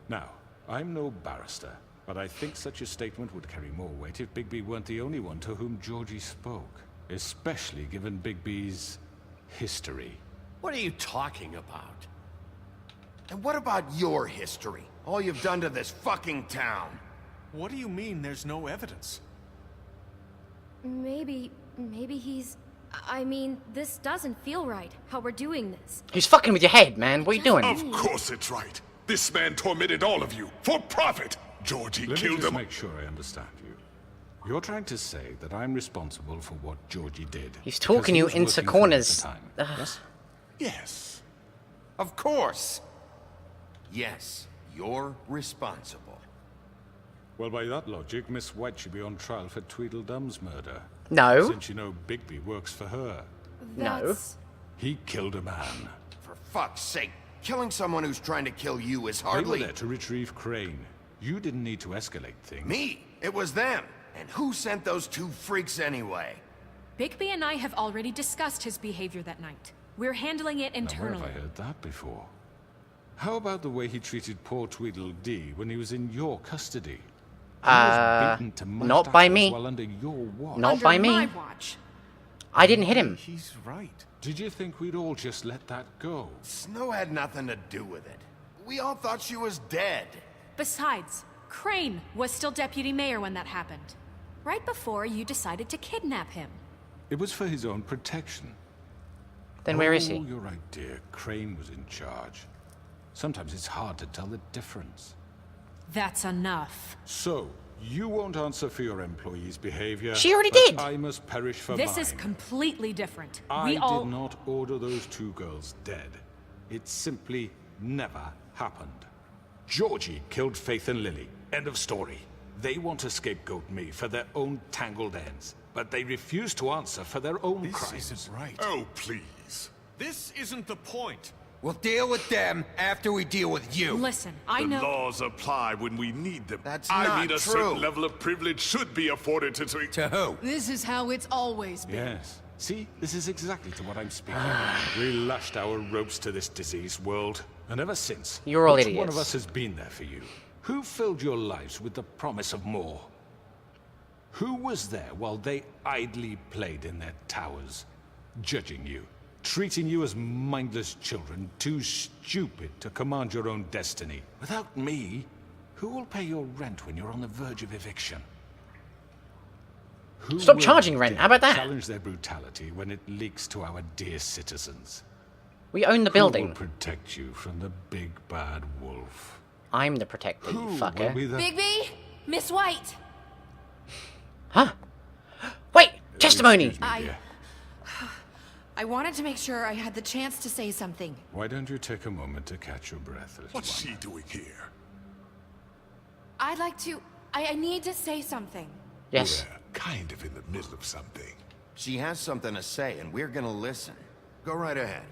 Now, I'm no barrister, but I think such a statement would carry more weight if Bigby weren't the only one to whom Georgie spoke. Especially given Bigby's history. What are you talking about? And what about your history? All you've done to this fucking town? What do you mean there's no evidence? Maybe he's... I mean, this doesn't feel right, how we're doing this. He's fucking with your head, man. What are you doing? Of course it's right. This man tormented all of you for profit. Georgie Let me killed just him. make sure I understand you. You're trying to say that I'm responsible for what Georgie did. He's talking you into corners. Yes? Yes. Of course. Yes, you're responsible. Well, by that logic, Miss White should be on trial for Tweedledum's murder. No. Since you know Bigby works for her. No. He killed a man. For fuck's sake, killing someone who's trying to kill you is They were hardly... there to retrieve Crane. You didn't need to escalate things. Me? It was them. And who sent those two freaks anyway? Bigby and I have already discussed his behavior that night. We're handling it Now, internally. where have I heard that before? How about the way he treated poor Tweedledee when he was in your custody? He was beaten to mashed not by apples me. while under your watch. Not Under by me. my watch. I didn't hit him. He's right. Did you think we'd all just let that go? Snow had nothing to do with it. We all thought she was dead. Besides, Crane was still deputy mayor when that happened. Right before you decided to kidnap him. It was for his own protection. Then where is he? Oh, you're right, dear. Crane was in charge. Sometimes it's hard to tell the difference. That's enough. So, you won't answer for your employees' behavior. She already but did. I must perish for This mine. is completely different. I We all... did not order those two girls dead. It simply never happened. Georgie killed Faith and Lily. End of story. They want to scapegoat me for their own tangled ends, but they refuse to answer for their own crimes. This isn't right. Oh, please. This isn't the point. We'll deal with them after we deal with you. Listen, I The know... laws apply when we need them. That's I not mean, a true. certain level of privilege should be afforded to... To who? This is how it's always been. Yes. See, this is exactly to what I'm speaking of. We lashed our ropes to this diseased world, and ever since, You're all which one idiots. of us has been there for you? Who filled your lives with the promise of more? Who was there while they idly played in their towers, judging you, treating you as mindless children, too stupid to command your own destiny. Without me, who will pay your rent when you're on the verge of eviction? Who Stop will charging rent. How about that? challenge their brutality when it leaks to our dear citizens? We own the Who building. will protect you from the big bad wolf? I'm the protector, you Who will fucker. be the... Bigby! Miss White! Huh? Wait! Testimony! Excuse me, dear. I wanted to make sure I had the chance to say something. Why don't you take a moment to catch your breath, little What's one? she doing here? I'd like to... I need to say something. Yes. We're kind of in the middle of something. She has something to say, and we're gonna listen. Go right ahead.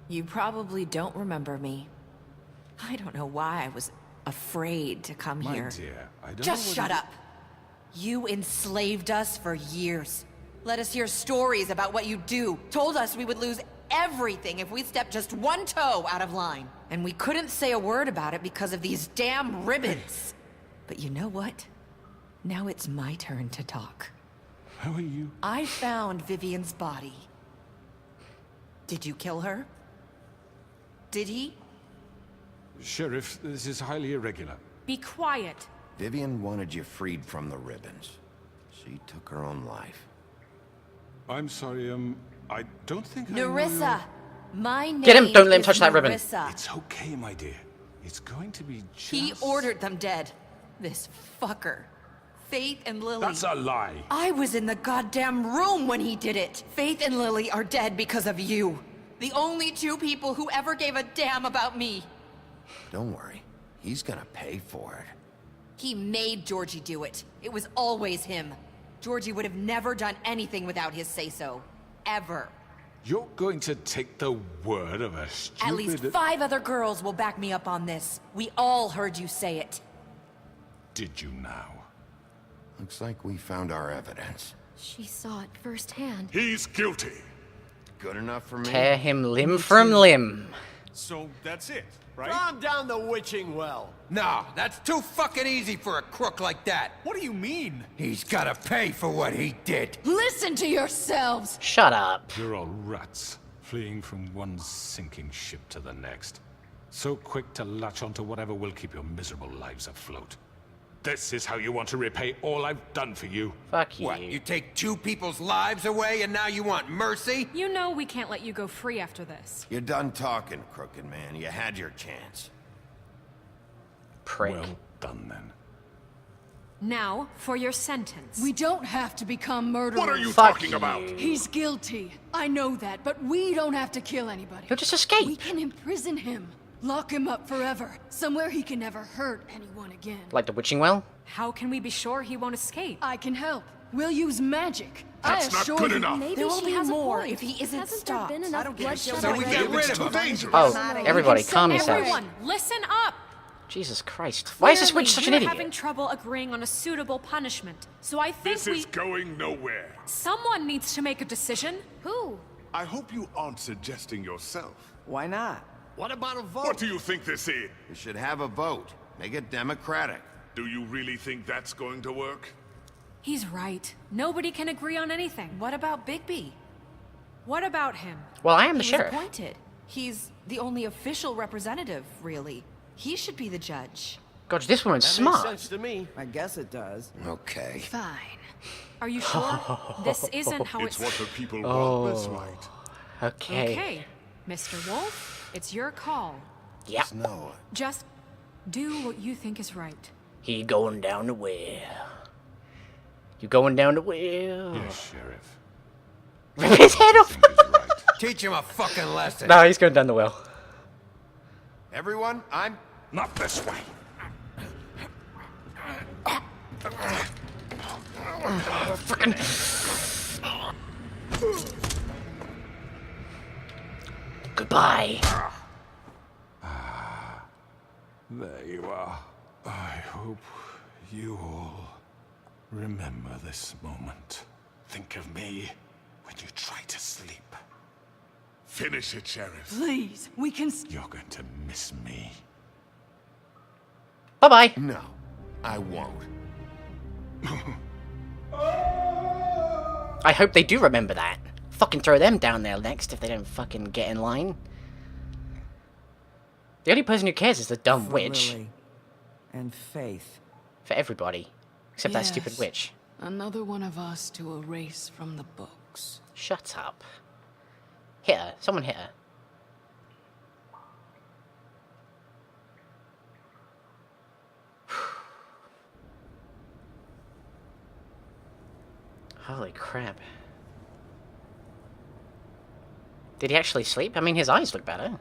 You probably don't remember me. I don't know why I was afraid to come My here. dear, I don't Just know what shut you- up. You enslaved us for years. Let us hear stories about what you do. Told us we would lose everything if we stepped just one toe out of line. And we couldn't say a word about it because of these damn ribbons. But you know what? Now it's my turn to talk. How are you? I found Vivian's body. Did you kill her? Did he? Sheriff, this is highly irregular. Be quiet. Vivian wanted you freed from the ribbons. She took her own life. I'm sorry, I don't think I know Nerissa! My name Get him! Don't let him is touch that ribbon. Nerissa. It's okay, my dear. It's going to be just... He ordered them dead. This fucker. Faith and Lily. That's a lie. I was in the goddamn room when he did it. Faith and Lily are dead because of you. The only two people who ever gave a damn about me. Don't worry. He's gonna pay for it. He made Georgie do it. It was always him. Georgie would have never done anything without his say-so. Ever. You're going to take the word of a stupid... At least 5 other girls will back me up on this. We all heard you say it. Did you now? Looks like we found our evidence. She saw it firsthand. He's guilty. Good enough for me? Tear him limb from limb. So that's it, right? Calm down the witching well. No, that's too fucking easy for a crook like that. What do you mean? He's gotta pay for what he did. Listen to yourselves! Shut up. You're all rats, fleeing from one sinking ship to the next. So quick to latch onto whatever will keep your miserable lives afloat. This is how you want to repay all I've done for you? Fuck you. What, you take 2 people's lives away and now you want mercy? You know we can't let you go free after this. You're done talking, crooked man. You had your chance. Prick. Well done, then. Now, for your sentence. We don't have to become murderers. What are you Fuck talking about? you. He's guilty. I know that, but we don't have to kill anybody. He'll just escape. We can imprison him. Lock him up forever. Somewhere he can never hurt anyone again. Like the witching well? How can we be sure he won't escape? I can help. We'll use magic. That's I not assure good you. enough. Maybe There will she be has more a point. if he isn't Hasn't stopped. there been enough I don't give a bloodshed shit. So we already? get rid of Too him. dangerous. Oh, everybody, calm yourself. Everyone, listen up! Jesus Christ. Why is this witch such an Clearly, idiot? we're having trouble agreeing on a suitable punishment. So I think This is going nowhere. someone needs to make a decision. Who? I hope you aren't suggesting yourself. Why not? What about a vote? What do you think this is? We should have a vote. Make it democratic. Do you really think that's going to work? He's right. Nobody can agree on anything. What about Bigby? What about him? Well, I am the He was sheriff. appointed. He's the only official representative, really. He should be the judge. God, this woman's smart. to me. I guess it does. Okay. Fine. Are you sure? This isn't how It's what the people Oh. want, Miss White. Okay. Okay, Mr. Wolf, it's your call. Yep. Snow. Just do what you think is right. He going down the well. You going down the well? Yes, Sheriff. Rip his head off. Think is right. Teach him a fucking lesson. No, he's going down the well. Everyone, I'm... Not this way. Goodbye. There you are. I hope you all remember this moment. Think of me when you try to sleep. Finish it, Sheriff. Please, we can... You're going to miss me. Bye-bye. No, I won't. I hope they do remember that. fucking throw them down there next if they don't fucking get in line. The only person who cares is the dumb witch. Lily. And Faith. For everybody. Except that stupid Yes, witch. Another one of us to erase from the books. Shut up. Hit her. Someone hit her. Holy crap. Did he actually sleep? I mean, his eyes look better.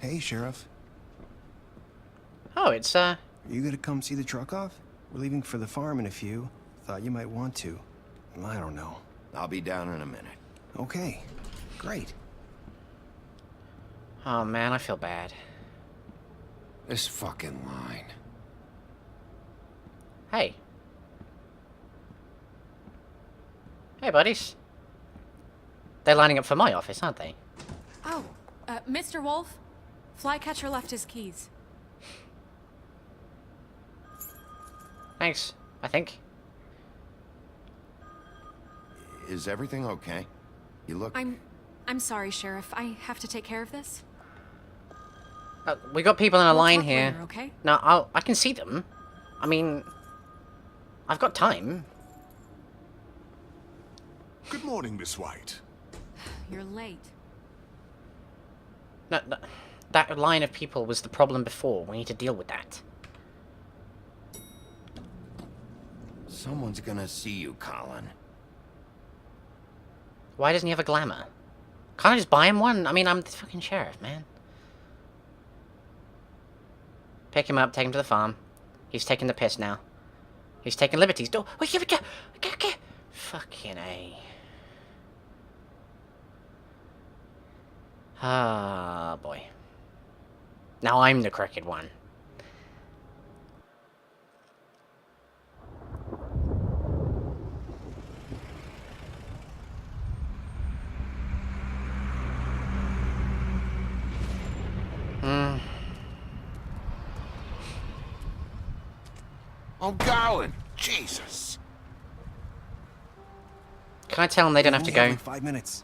Hey, Sheriff. Oh, it's, Are you gonna come see the truck off? We're leaving for the farm in a few. Thought you might want to. I don't know. I'll be down in a minute. Okay. Great. Oh man, I feel bad. This fucking line. Hey. Hey, buddies. They're lining up for my office, aren't they? Oh, Mr. Wolf? Flycatcher left his keys. Thanks, I think. Is everything okay? You look... I'm sorry, Sheriff. I have to take care of this. We got people in a We'll line talk here. later, okay? No, I can see them. I mean, I've got time. Good morning, Miss White. You're late. No, that line of people was the problem before. We need to deal with that. Someone's gonna see you, Colin. Why doesn't he have a glamour? Can't I just buy him one? I mean, I'm the fucking sheriff, man. Pick him up, take him to the farm. He's taking the piss now. He's taking liberties. Oh, wait, here we go. Okay. Fucking A. Ah, boy. Now I'm the crooked one. I'm going. Jesus. Can I tell them they don't have to go? 5 minutes.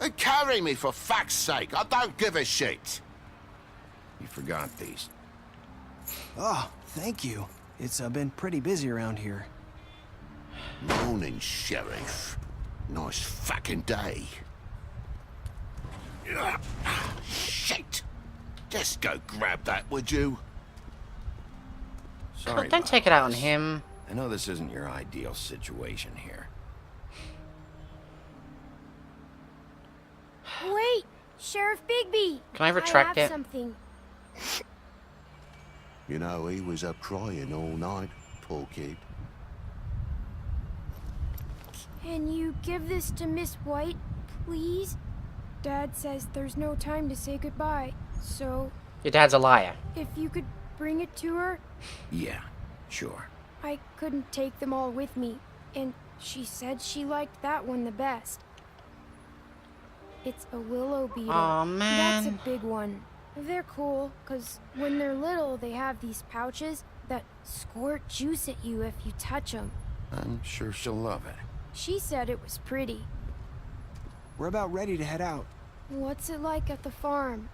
And carry me, for fuck's sake. I don't give a shit. You forgot these. Oh, thank you. It's been pretty busy around here. Morning, Sheriff. Nice fucking day. Shit. Just go grab that, would you? Sorry, Don't take it out on him. I know this isn't your ideal situation here. Wait! Sheriff Bigby! Can I retract I have it? something. You know, he was up crying all night, poor kid. Can you give this to Miss White, please? Dad says there's no time to say goodbye, so... Your dad's a liar. If you could bring it to her? Yeah, sure. I couldn't take them all with me, and she said she liked that one the best. It's a willow beetle. Aw, man. That's a big one. They're cool, because when they're little, they have these pouches that squirt juice at you if you touch them. I'm sure she'll love it. She said it was pretty. We're about ready to head out. What's it like at the farm?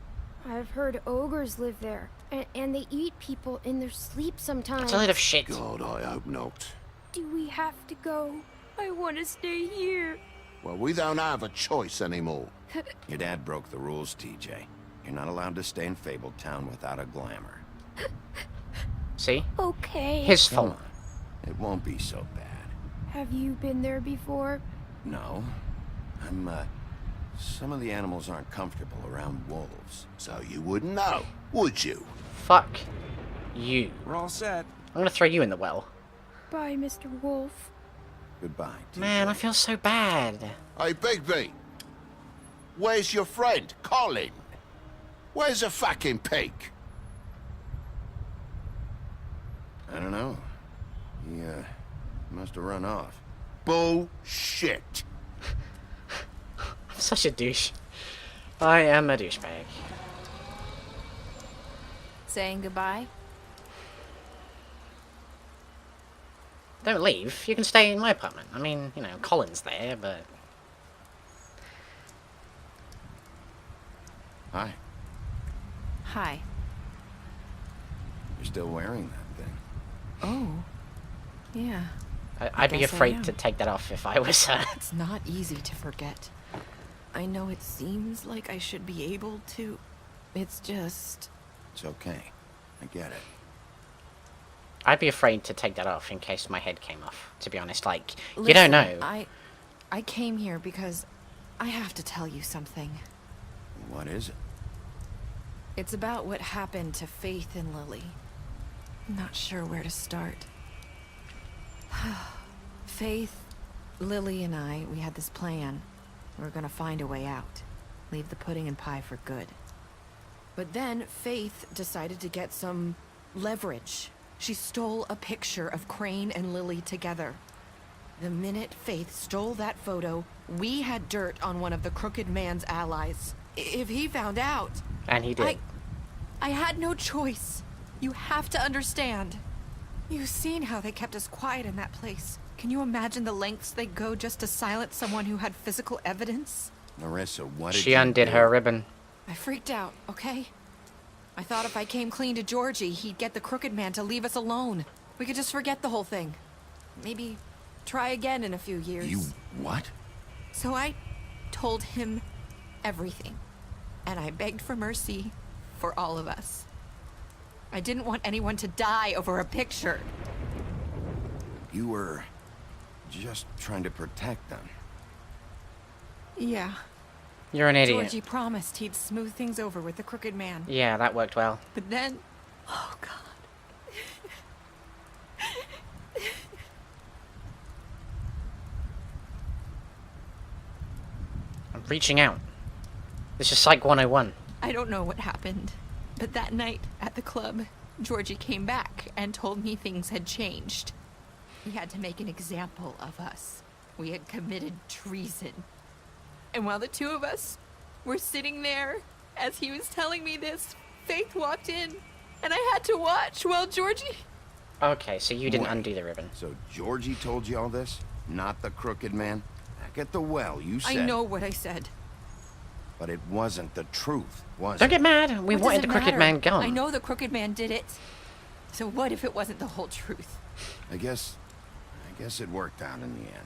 I've heard ogres live there, and they eat people in their sleep sometimes. It's a lot of shit. God, I hope not. Do we have to go? I want to stay here. Well, we don't have a choice anymore. Your dad broke the rules, TJ. You're not allowed to stay in Fabletown without a glamour. See? Okay. His Come fault. on. It won't be so bad. Have you been there before? No. Some of the animals aren't comfortable around wolves. So you wouldn't know, would you? Fuck you. We're all set. I'm gonna throw you in the well. Bye, Mr. Wolf. Goodbye, TJ. Man, I feel so bad. Hey, Bigby. Where's your friend, Colin? Where's the fucking pig? I don't know. He, must have run off. Bullshit. I'm such a douche. I am a douchebag. Saying goodbye? Don't leave. You can stay in my apartment. I mean, you know, Colin's there, but... Hi. Hi. You're still wearing that thing. Oh. Yeah. I'd be guess I afraid am. to take that off if I was her. It's not easy to forget. I know it seems like I should be able to. It's just... It's okay. I get it. I'd be afraid to take that off in case my head came off, to be honest. Like, you Listen, don't know. I came here because I have to tell you something. What is it? It's about what happened to Faith and Lily. I'm not sure where to start. Faith, Lily, and I, we had this plan. We were gonna find a way out. Leave the pudding and pie for good. But then Faith decided to get some leverage. She stole a picture of Crane and Lily together. The minute Faith stole that photo, we had dirt on one of the Crooked Man's allies. If he found out... And he did. I had no choice. You have to understand. You've seen how they kept us quiet in that place. Can you imagine the lengths they go just to silence someone who had physical evidence? Marissa, what did She you undid do? her ribbon. I freaked out, okay? I thought if I came clean to Georgie, he'd get the Crooked Man to leave us alone. We could just forget the whole thing. Maybe try again in a few years. You what? So I told him everything. And I begged for mercy for all of us. I didn't want anyone to die over a picture. You were just trying to protect them. Yeah. You're an idiot. Georgie promised he'd smooth things over with the Crooked Man. Yeah, that worked well. But then... Oh, God. I'm reaching out. This is Psych 101. I don't know what happened, but that night at the club, Georgie came back and told me things had changed. He had to make an example of us. We had committed treason. And while the two of us were sitting there, as he was telling me this, Faith walked in, and I had to watch while Georgie... Okay, so you didn't Wait, undo the ribbon. So Georgie told you all this? Not the Crooked Man? Back at the well, you said... I know what I said. But it wasn't the truth, was Don't it? get mad. We What wanted does the it Crooked matter? Man gone. I know the Crooked Man did it. So what if it wasn't the whole truth? I guess it worked out in the end.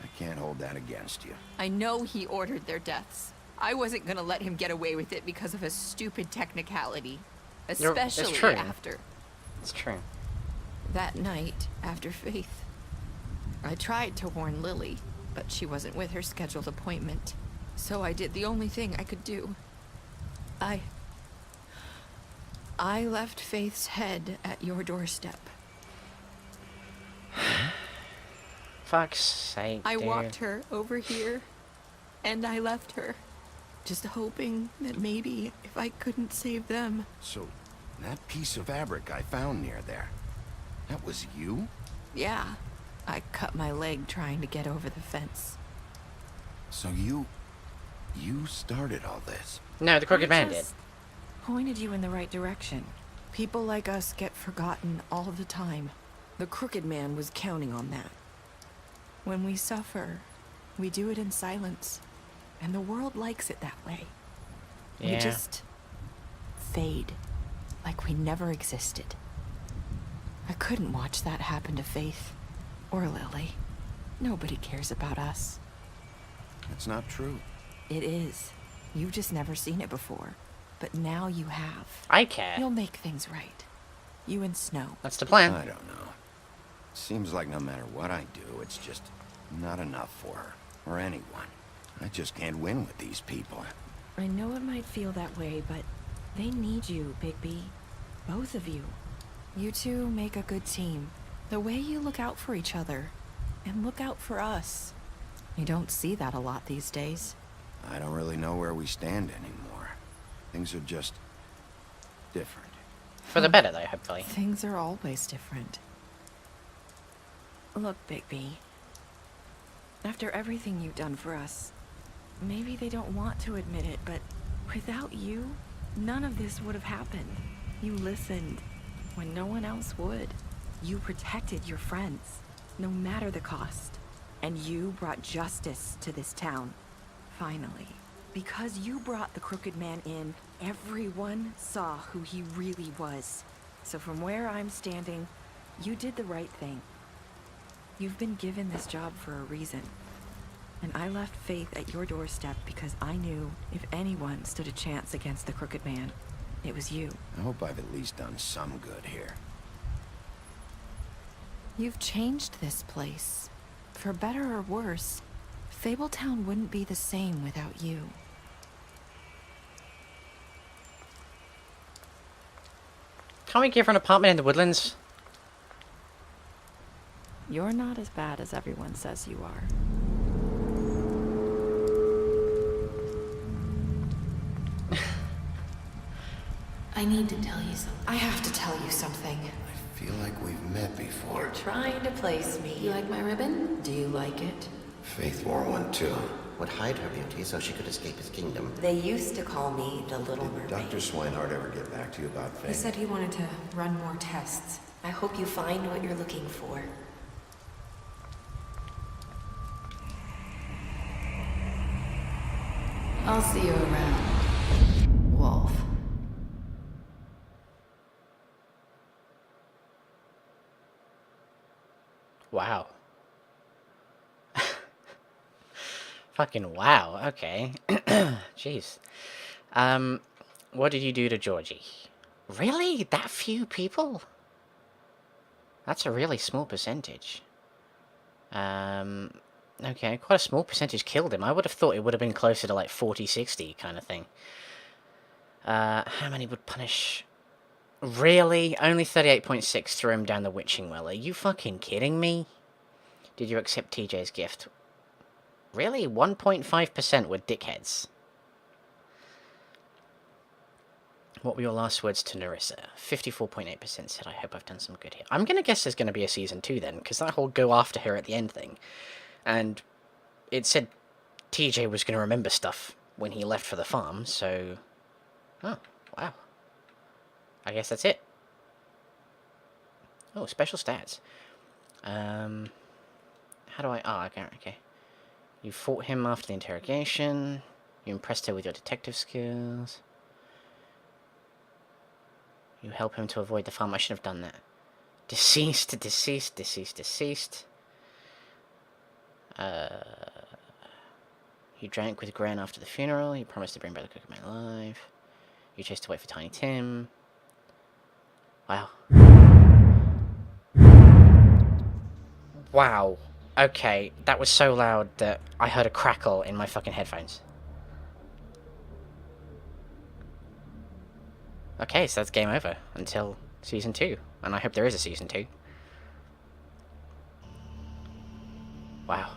I can't hold that against you. I know he ordered their deaths. I wasn't gonna let him get away with it because of a stupid technicality. Especially it's true. after. It's true. That night, after Faith, I tried to warn Lily, but she wasn't with her scheduled appointment. So I did the only thing I could do. I left Faith's head at your doorstep. Fuck's sake, I dude. walked her over here, and I left her. Just hoping that maybe if I couldn't save them. So, that piece of fabric I found near there, that was you? Yeah, I cut my leg trying to get over the fence. So you started all this? No, the Crooked Man I did. just pointed you in the right direction. People like us get forgotten all the time. The Crooked Man was counting on that. When we suffer, we do it in silence. And the world likes it that way. We Yeah. just fade, like we never existed. I couldn't watch that happen to Faith or Lily. Nobody cares about us. That's not true. It is. You've just never seen it before. But now you have. I care. You'll make things right. You and Snow. That's the plan. I don't know. Seems like no matter what I do, it's just not enough for her, or anyone. I just can't win with these people. I know it might feel that way, but they need you, Bigby. Both of you. You two make a good team. The way you look out for each other, and look out for us. You don't see that a lot these days. I don't really know where we stand anymore. Things are just different. For the better, though, hopefully. Things are always different. Look, Bigby. After everything you've done for us, maybe they don't want to admit it, but without you, none of this would have happened. You listened when no one else would. You protected your friends, no matter the cost. And you brought justice to this town. Finally. Because you brought the Crooked Man in, everyone saw who he really was. So from where I'm standing, you did the right thing. You've been given this job for a reason. And I left Faith at your doorstep because I knew if anyone stood a chance against the Crooked Man, it was you. I hope I've at least done some good here. You've changed this place. For better or worse, Fabletown wouldn't be the same without you. Can't we give her an apartment in the woodlands? You're not as bad as everyone says you are. I need to tell you something. I have to tell you something. I feel like we've met before. You're trying to place me. You like my ribbon? Do you like it? Faith wore one too. Would hide her beauty so she could escape his kingdom. They used to call me the Little Did Mermaid. Dr. Swinehart ever get back to you about Faith? He said he wanted to run more tests. I hope you find what you're looking for. I'll see you around, Wolf. Wow. Fucking wow, okay. Jeez. What did you do to Georgie? Really? That few people? That's a really small percentage. Okay, quite a small percentage killed him. I would have thought it would have been closer to like 40-60 kind of thing. How many would punish? Really? Only 38.6 threw him down the witching well. Are you fucking kidding me? Did you accept TJ's gift? Really? 1.5% were dickheads. What were your last words to Narissa? 54.8% said, I hope I've done some good here. I'm going to guess there's going to be a season 2 then, because that whole go after her at the end thing. And it said TJ was going to remember stuff when he left for the farm, so... Oh, wow. I guess that's it. Oh, special stats. How do I... Oh, okay. You fought him after the interrogation. You impressed her with your detective skills. You help him to avoid the farm. I should have done that. Deceased. You drank with Gran after the funeral. You promised to bring back the Crooked Man alive. You chased away for Tiny Tim. Wow. Wow. Okay, that was so loud that I heard a crackle in my fucking headphones. Okay, so that's game over until season 2. And I hope there is a season 2. Wow.